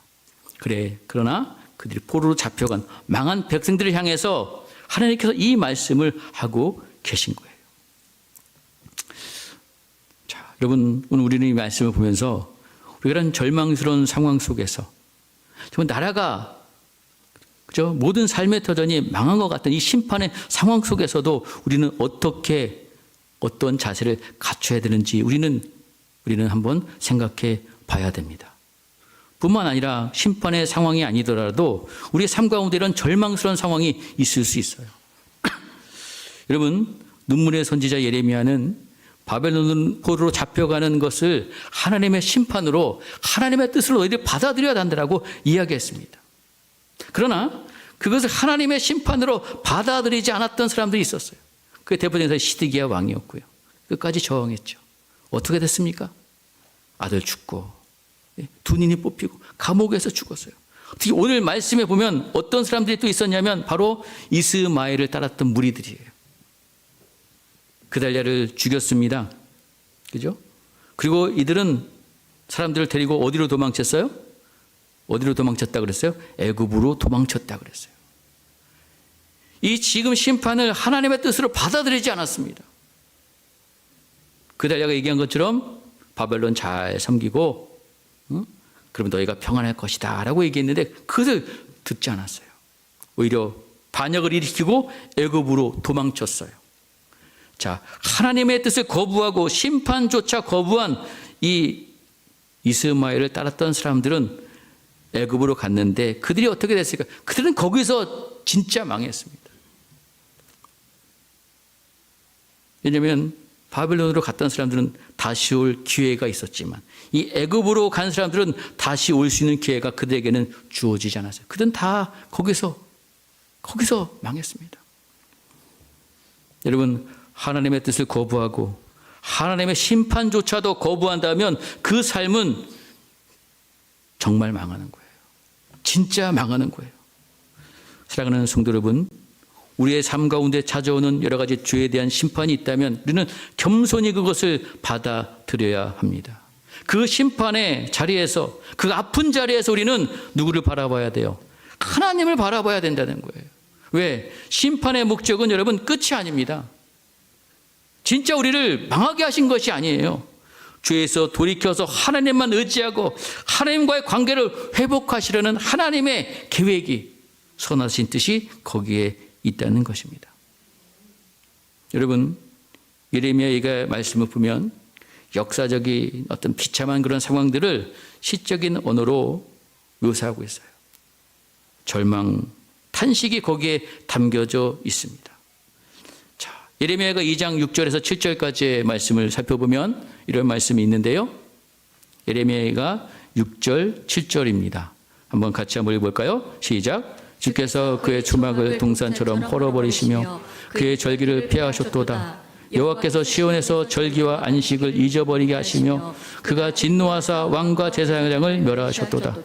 그러나 그들이 포로로 잡혀간 망한 백성들을 향해서 하나님께서 이 말씀을 하고 계신 거예요. 자, 여러분, 오늘 우리는 이 말씀을 보면서 우리가 이런 절망스러운 상황 속에서 정말 나라가 그죠? 모든 삶의 터전이 망한 것 같은 이 심판의 상황 속에서도 우리는 어떤 자세를 갖춰야 되는지 우리는 한번 생각해 봐야 됩니다. 뿐만 아니라 심판의 상황이 아니더라도 우리의 삶 가운데 이런 절망스러운 상황이 있을 수 있어요. 여러분, 눈물의 선지자 예레미야는 바벨론 포로로 잡혀가는 것을 하나님의 심판으로 하나님의 뜻으로 너희들이 받아들여야 한다고 이야기했습니다. 그러나 그것을 하나님의 심판으로 받아들이지 않았던 사람들이 있었어요. 그게 대표적인 시드기야 왕이었고요. 끝까지 저항했죠. 어떻게 됐습니까? 아들 죽고 두 눈이 뽑히고 감옥에서 죽었어요. 특히 오늘 말씀에 보면 어떤 사람들이 또 있었냐면 바로 이스마엘을 따랐던 무리들이에요. 그달랴를 죽였습니다. 그죠? 그리고 이들은 사람들을 데리고 어디로 도망쳤어요? 어디로 도망쳤다 그랬어요? 애굽으로 도망쳤다 그랬어요. 이 지금 심판을 하나님의 뜻으로 받아들이지 않았습니다. 그달랴가 얘기한 것처럼 바벨론 잘 섬기고 그러면 너희가 평안할 것이다 라고 얘기했는데 그것을 듣지 않았어요. 오히려 반역을 일으키고 애굽으로 도망쳤어요. 자, 하나님의 뜻을 거부하고 심판조차 거부한 이 이스마엘을 따랐던 사람들은 애굽으로 갔는데 그들이 어떻게 됐을까? 그들은 거기서 진짜 망했습니다. 왜냐하면 바벨론으로 갔던 사람들은 다시 올 기회가 있었지만 이 애굽으로 간 사람들은 다시 올 수 있는 기회가 그들에게는 주어지지 않았어요. 그들은 다 거기서 망했습니다. 여러분, 하나님의 뜻을 거부하고 하나님의 심판조차도 거부한다면 그 삶은 정말 망하는 거예요. 진짜 망하는 거예요. 사랑하는 성도 여러분, 우리의 삶 가운데 찾아오는 여러 가지 죄에 대한 심판이 있다면 우리는 겸손히 그것을 받아들여야 합니다. 그 심판의 자리에서, 그 아픈 자리에서 우리는 누구를 바라봐야 돼요? 하나님을 바라봐야 된다는 거예요. 왜? 심판의 목적은 여러분 끝이 아닙니다. 진짜 우리를 망하게 하신 것이 아니에요. 죄에서 돌이켜서 하나님만 의지하고 하나님과의 관계를 회복하시려는 하나님의 계획이, 선하신 뜻이 거기에 있다는 것입니다. 여러분, 예레미야가 말씀을 보면 역사적인 어떤 비참한 그런 상황들을 시적인 언어로 묘사하고 있어요. 절망, 탄식이 거기에 담겨져 있습니다. 자, 예레미야가 2장 6절에서 7절까지의 말씀을 살펴보면 이런 말씀이 있는데요. 예레미야가 6절, 7절입니다. 한번 같이 한번 읽어볼까요? 시작. 주께서 그의 주막을 동산처럼 헐어버리시며 그의 절기를 피하셨도다. 여호와께서 시온에서 절기와 안식을 잊어버리게 하시며 그가 진노하사 왕과 제사장을 멸하셨도다.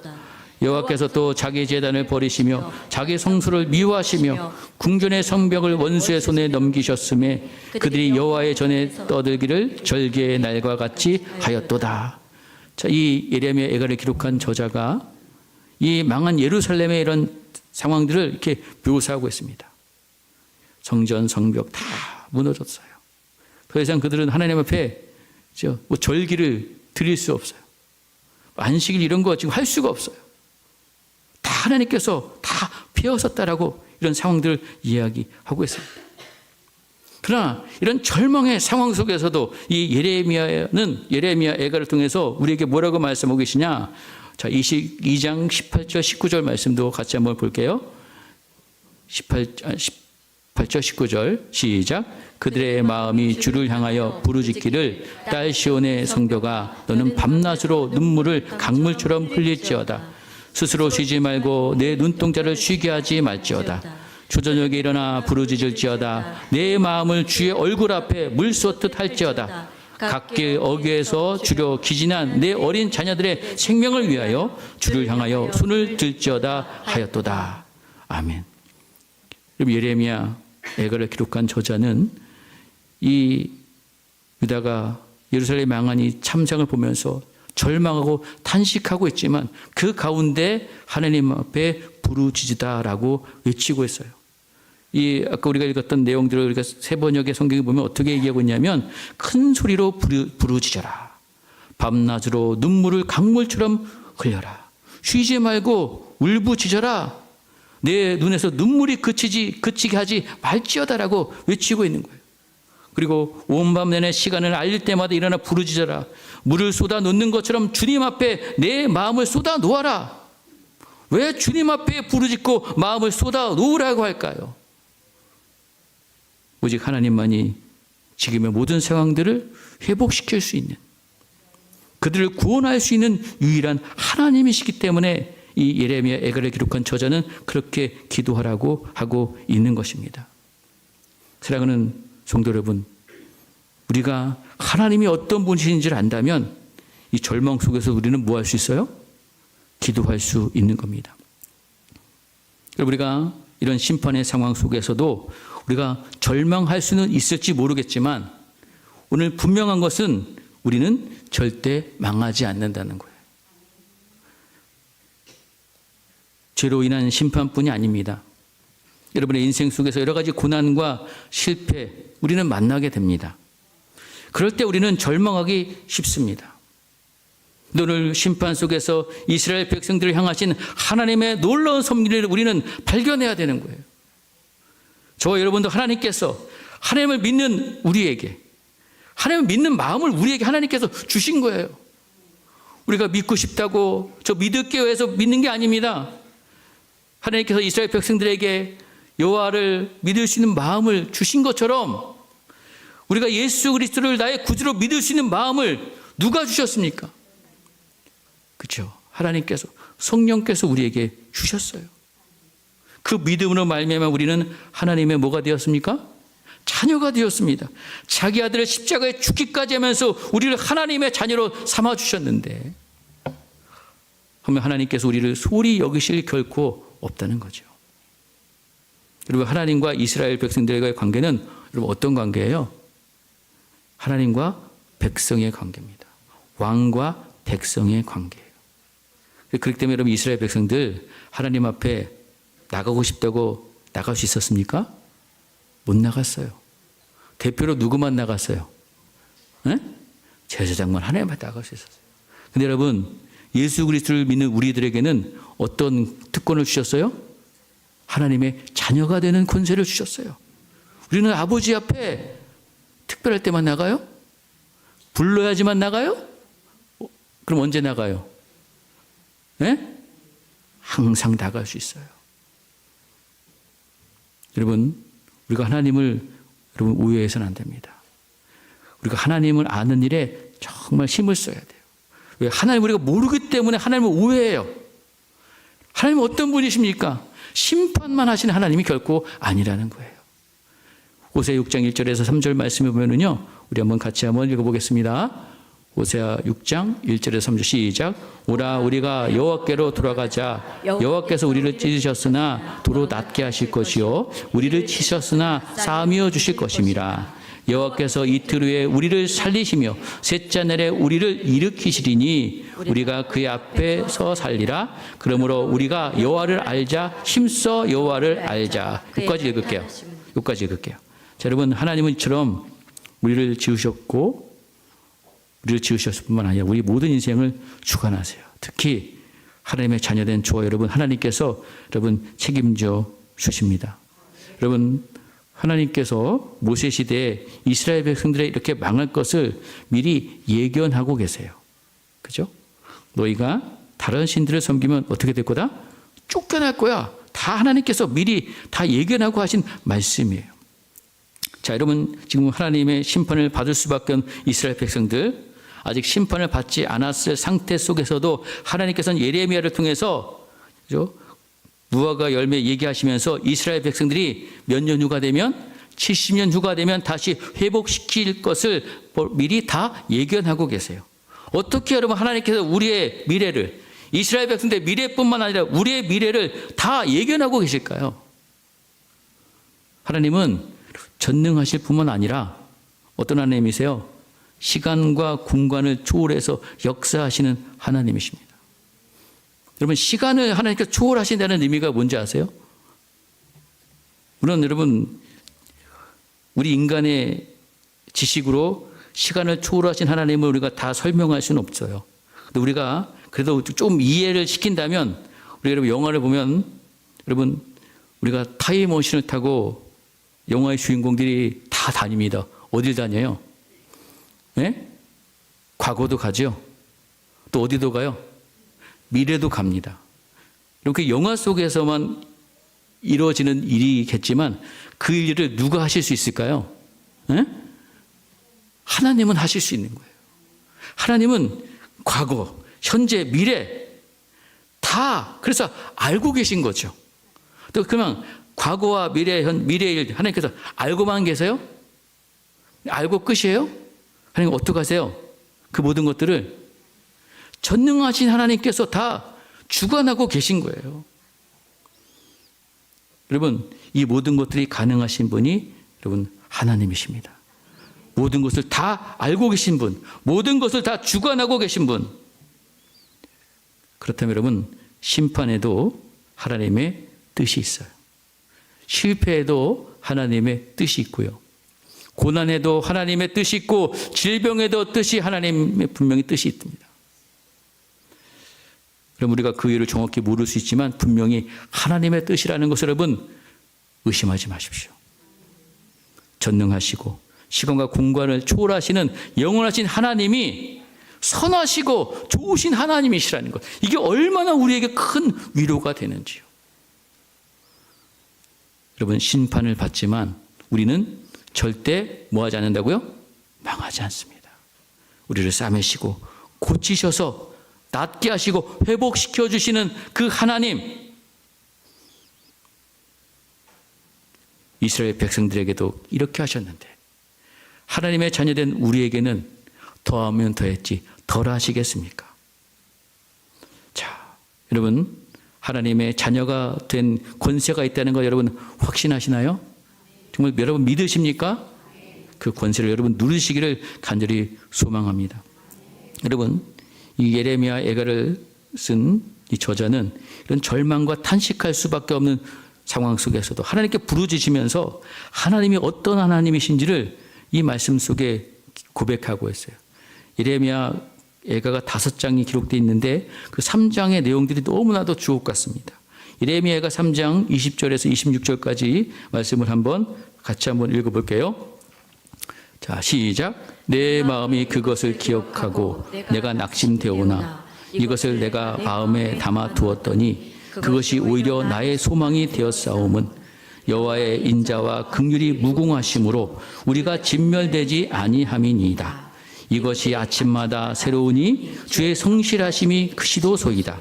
여호와께서 또 자기 제단을 버리시며 자기 성소를 미워하시며 궁전의 성벽을 원수의 손에 넘기셨음에 그들이 여호와의 전에 떠들기를 절기의 날과 같이 하였도다. 자, 이 예레미야 애가를 기록한 저자가 이 망한 예루살렘의 이런 상황들을 이렇게 묘사하고 있습니다. 성전, 성벽 다 무너졌어요. 더 이상 그들은 하나님 앞에 뭐 절기를 드릴 수 없어요. 안식일 이런 거 지금 할 수가 없어요. 다 하나님께서 다 피하셨다라고 이런 상황들을 이야기하고 있습니다. 그러나 이런 절망의 상황 속에서도 이 예레미야 애가를 통해서 우리에게 뭐라고 말씀하고 계시냐? 자, 22장 18절 19절 말씀도 같이 한번 볼게요. 18절 19절 시작. 그들의 마음이 주를 향하여 부르짖기를 딸 시온의 성벽아 너는 밤낮으로 눈물을 강물처럼 흘릴지어다. 스스로 쉬지 말고 내 눈동자를 쉬게 하지 말지어다. 초저녁에 일어나 부르짖을지어다. 내 마음을 주의 얼굴 앞에 물 쏟듯 할지어다. 각기 어귀에서 주려 기진한 내 어린 자녀들의 생명을 위하여 주를 향하여 손을 들지어다 하였도다. 아멘. 예레미야 애가를 기록한 저자는 이 유다가 예루살렘 망한 이 참상을 보면서 절망하고 탄식하고 있지만 그 가운데 하나님 앞에 부르짖으다라고 외치고 있어요. 이 아까 우리가 읽었던 내용들을 우리가 세 번역의 성경에 보면 어떻게 얘기하고 있냐면 큰 소리로 부르짖어라. 밤낮으로 눈물을 강물처럼 흘려라. 쉬지 말고 울부짖어라. 내 눈에서 눈물이 그치게 하지 말지어다라고 외치고 있는 거예요. 그리고 온 밤 내내 시간을 알릴 때마다 일어나 부르짖어라. 물을 쏟아 놓는 것처럼 주님 앞에 내 마음을 쏟아 놓아라. 왜 주님 앞에 부르짖고 마음을 쏟아 놓으라고 할까요? 오직 하나님만이 지금의 모든 상황들을 회복시킬 수 있는, 그들을 구원할 수 있는 유일한 하나님이시기 때문에 이 예레미야 애가를 기록한 저자는 그렇게 기도하라고 하고 있는 것입니다. 사랑하는 성도 여러분, 우리가 하나님이 어떤 분이신지를 안다면 이 절망 속에서 우리는 뭐 할 수 있어요? 기도할 수 있는 겁니다. 우리가 이런 심판의 상황 속에서도 우리가 절망할 수는 있을지 모르겠지만 오늘 분명한 것은 우리는 절대 망하지 않는다는 거예요. 죄로 인한 심판뿐이 아닙니다. 여러분의 인생 속에서 여러 가지 고난과 실패 우리는 만나게 됩니다. 그럴 때 우리는 절망하기 쉽습니다. 오늘 심판 속에서 이스라엘 백성들을 향하신 하나님의 놀라운 섭리를 우리는 발견해야 되는 거예요. 저와 여러분도 하나님께서 하나님을 믿는 우리에게, 하나님을 믿는 마음을 우리에게 하나님께서 주신 거예요. 우리가 믿고 싶다고 저 믿을게요 해서 믿는 게 아닙니다. 하나님께서 이스라엘 백성들에게 여호와를 믿을 수 있는 마음을 주신 것처럼 우리가 예수 그리스도를 나의 구주로 믿을 수 있는 마음을 누가 주셨습니까? 그렇죠. 하나님께서, 성령께서 우리에게 주셨어요. 그 믿음으로 말미암아 우리는 하나님의 뭐가 되었습니까? 자녀가 되었습니다. 자기 아들을 십자가에 죽기까지 하면서 우리를 하나님의 자녀로 삼아 주셨는데, 그러면 하나님께서 우리를 소홀히 여기실 결코 없다는 거죠. 그리고 하나님과 이스라엘 백성들과의 관계는 여러분 어떤 관계예요? 하나님과 백성의 관계입니다. 왕과 백성의 관계예요. 그렇기 때문에 여러분 이스라엘 백성들 하나님 앞에 나가고 싶다고 나갈 수 있었습니까? 못 나갔어요. 대표로 누구만 나갔어요? 네? 제사장만 하나님만 나갈 수 있었어요. 근데 여러분 예수 그리스도를 믿는 우리들에게는 어떤 특권을 주셨어요? 하나님의 자녀가 되는 권세를 주셨어요. 우리는 아버지 앞에 특별할 때만 나가요? 불러야지만 나가요? 그럼 언제 나가요? 네? 항상 나갈 수 있어요. 여러분, 우리가 하나님을 여러분 오해해서는 안 됩니다. 우리가 하나님을 아는 일에 정말 힘을 써야 돼요. 왜? 하나님 우리가 모르기 때문에 하나님을 오해해요. 하나님은 어떤 분이십니까? 심판만 하시는 하나님이 결코 아니라는 거예요. 호세아 6장 1절에서 3절 말씀을 보면은요, 우리 한번 같이 한번 읽어보겠습니다. 호세아 6장 1절에서 3절 시작. 오라 우리가 여호와께로 돌아가자. 여호와께서 우리를 찢으셨으나 도로 낫게 하실 것이요 우리를 치셨으나 싸매어 주실 것임이라. 여호와께서 이틀 후에 우리를 살리시며 셋째 날에 우리를 일으키시리니 우리가 그의 앞에서 살리라. 그러므로 우리가 여호와를 알자. 힘써 여호와를 알자. 여기까지 읽을게요. 여기까지 읽을게요. 자, 여러분 하나님은 이처럼 우리를 지으셨고 우리를 지으셨을 뿐만 아니라 우리 모든 인생을 주관하세요. 특히 하나님의 자녀된 저와 여러분 하나님께서 여러분 책임져 주십니다. 여러분 하나님께서 모세 시대에 이스라엘 백성들의 이렇게 망할 것을 미리 예견하고 계세요. 그죠? 너희가 다른 신들을 섬기면 어떻게 될 거다? 쫓겨날 거야. 다 하나님께서 미리 다 예견하고 하신 말씀이에요. 자, 여러분 지금 하나님의 심판을 받을 수밖에 없는 이스라엘 백성들, 아직 심판을 받지 않았을 상태 속에서도 하나님께서는 예레미야를 통해서 그죠? 무화과 열매 얘기하시면서 이스라엘 백성들이 몇 년 후가 되면 70년 후가 되면 다시 회복시킬 것을 미리 다 예견하고 계세요. 어떻게 여러분 하나님께서 우리의 미래를, 이스라엘 백성들의 미래뿐만 아니라 우리의 미래를 다 예견하고 계실까요? 하나님은 전능하실 뿐만 아니라 어떤 하나님이세요? 시간과 공간을 초월해서 역사하시는 하나님이십니다. 여러분 시간을 하나님께서 초월하신다는 의미가 뭔지 아세요? 물론 여러분 우리 인간의 지식으로 시간을 초월하신 하나님을 우리가 다 설명할 수는 없어요. 근데 우리가 그래도 좀 이해를 시킨다면, 우리 여러분 영화를 보면 여러분 우리가 타임머신을 타고 영화의 주인공들이 다 다닙니다. 어딜 다녀요? 네? 과거도 가죠. 또 어디도 가요? 미래도 갑니다. 이렇게 영화 속에서만 이루어지는 일이겠지만 그 일을 누가 하실 수 있을까요? 네? 하나님은 하실 수 있는 거예요. 하나님은 과거, 현재, 미래 다 그래서 알고 계신 거죠. 또 그러면 과거와 미래의 일 하나님께서 알고만 계세요? 알고 끝이에요? 하나님 어떻게 하세요? 그 모든 것들을 전능하신 하나님께서 다 주관하고 계신 거예요. 여러분 이 모든 것들이 가능하신 분이 여러분 하나님이십니다. 모든 것을 다 알고 계신 분, 모든 것을 다 주관하고 계신 분. 그렇다면 여러분 심판에도 하나님의 뜻이 있어요. 실패에도 하나님의 뜻이 있고요. 고난에도 하나님의 뜻이 있고 질병에도 뜻이 하나님의 분명히 뜻이 있습니다. 그럼 우리가 그 일을 정확히 모를 수 있지만 분명히 하나님의 뜻이라는 것을 여러분 의심하지 마십시오. 전능하시고 시간과 공간을 초월하시는 영원하신 하나님이 선하시고 좋으신 하나님이시라는 것, 이게 얼마나 우리에게 큰 위로가 되는지요. 여러분 심판을 받지만 우리는 절대 뭐하지 않는다고요? 망하지 않습니다. 우리를 싸매시고 고치셔서 낫게 하시고 회복시켜 주시는 그 하나님, 이스라엘 백성들에게도 이렇게 하셨는데 하나님의 자녀된 우리에게는 더하면 더했지 덜 하시겠습니까? 자, 여러분, 하나님의 자녀가 된 권세가 있다는 거 여러분 확신하시나요? 정말 여러분 믿으십니까? 그 권세를 여러분 누리시기를 간절히 소망합니다. 여러분, 이 예레미야 애가를 쓴 이 저자는 이런 절망과 탄식할 수밖에 없는 상황 속에서도 하나님께 부르짖으면서 하나님이 어떤 하나님이신지를 이 말씀 속에 고백하고 있어요. 예레미야 애가가 5장이 기록되어 있는데 그 3장의 내용들이 너무나도 주옥 같습니다. 예레미야 애가 3장 20절에서 26절까지 말씀을 같이 한번 읽어볼게요. 자, 시작. 내 마음이 그것을 기억하고 내가 낙심되오나 이것을 내가 마음에 담아 두었더니 그것이 오히려 나의 소망이 되었사옴은 여호와의 인자와 긍휼이 무궁하심으로 우리가 진멸되지 아니함이니이다. 이것이 아침마다 새로우니 주의 성실하심이 크시도소이다.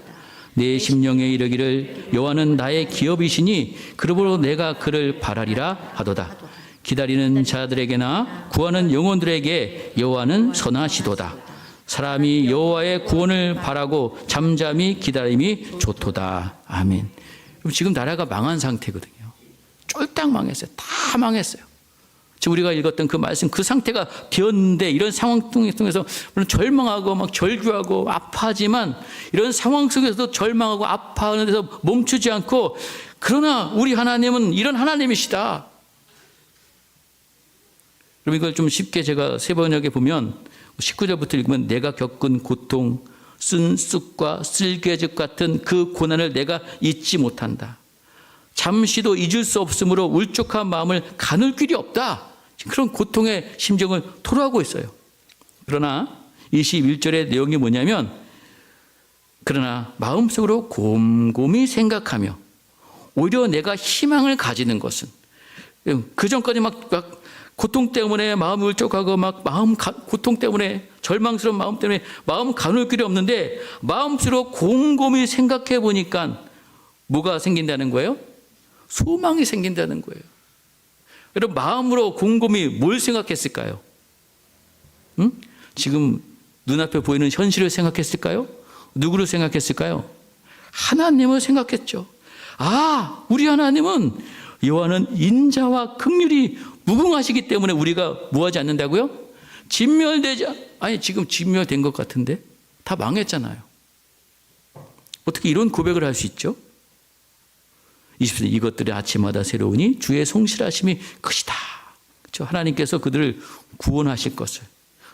내 심령에 이르기를 여호와는 나의 기업이시니 그러므로 내가 그를 바라리라 하도다. 기다리는 자들에게나 구하는 영혼들에게 여호와는 선하시도다. 사람이 여호와의 구원을 바라고 잠잠히 기다림이 좋도다. 아멘. 지금 나라가 망한 상태거든요. 쫄딱 망했어요. 다 망했어요. 지금 우리가 읽었던 그 말씀, 그 상태가 되었는데 이런 상황 통해서 물론 절망하고 막 절규하고 아파하지만 이런 상황 속에서도 절망하고 아파하는 데서 멈추지 않고 그러나 우리 하나님은 이런 하나님이시다. 그럼 이걸 좀 쉽게 제가 세 번역에 보면 19절부터 읽으면 내가 겪은 고통, 쓴 쑥과 쓸개즙 같은 그 고난을 내가 잊지 못한다. 잠시도 잊을 수 없으므로 울적한 마음을 가눌 길이 없다. 그런 고통의 심정을 토로하고 있어요. 그러나 21절의 내용이 뭐냐면 그러나 마음속으로 곰곰이 생각하며 오히려 내가 희망을 가지는 것은 그 전까지 막 고통 때문에 마음이 울적하고 고통 때문에 절망스러운 마음 때문에 마음 가눌 길이 없는데 마음속으로 곰곰이 생각해 보니까 뭐가 생긴다는 거예요? 소망이 생긴다는 거예요. 여러분 마음으로 곰곰이 뭘 생각했을까요? 응? 지금 눈앞에 보이는 현실을 생각했을까요? 누구를 생각했을까요? 하나님을 생각했죠. 아, 우리 하나님은 여호와는 인자와 긍휼이 무궁하시기 때문에 우리가 뭐하지 않는다고요? 지금 진멸된 것 같은데 다 망했잖아요. 어떻게 이런 고백을 할 수 있죠? 20절 이것들이 아침마다 새로우니 주의 성실하심이 크시다. 그렇죠? 하나님께서 그들을 구원하실 것을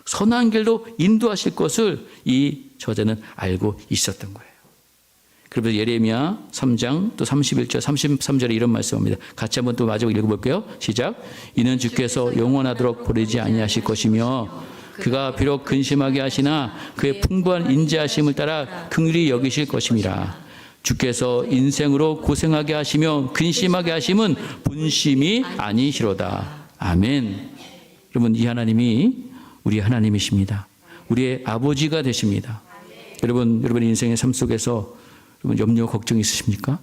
선한 길로 인도하실 것을 이 저자는 알고 있었던 거예요. 그러면서 예레미야 3장 또 31절 33절에 이런 말씀입니다. 같이 한번 또 마지막 읽어볼게요. 시작. 이는 주께서 영원하도록 버리지 아니하실 것이며 그가 비록 근심하게 하시나 그의 풍부한 인자하심을 따라 긍휼히 여기실 것임이라. 주께서 인생으로 고생하게 하시며 근심하게 하심은 분심이 아니시로다. 아멘. 여러분 이 하나님이 우리 하나님이십니다. 우리의 아버지가 되십니다. 여러분 인생의 삶 속에서 여러분 염려 걱정 있으십니까?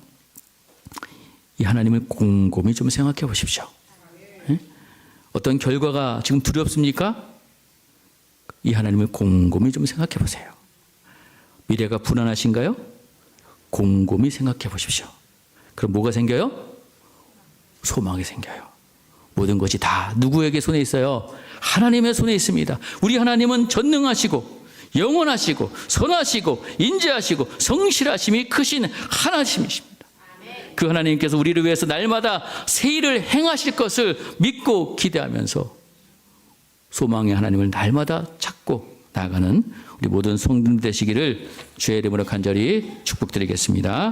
이 하나님을 곰곰이 좀 생각해 보십시오. 네? 어떤 결과가 지금 두렵습니까? 이 하나님을 곰곰이 좀 생각해 보세요. 미래가 불안하신가요? 곰곰이 생각해 보십시오. 그럼 뭐가 생겨요? 소망이 생겨요. 모든 것이 다 누구에게 손에 있어요? 하나님의 손에 있습니다. 우리 하나님은 전능하시고 영원하시고 선하시고 인자하시고 성실하심이 크신 하나님이십니다. 그 하나님께서 우리를 위해서 날마다 새 일을 행하실 것을 믿고 기대하면서 소망의 하나님을 날마다 찾고 나아가는 우리 모든 성도들 되시기를 주의 이름으로 간절히 축복드리겠습니다.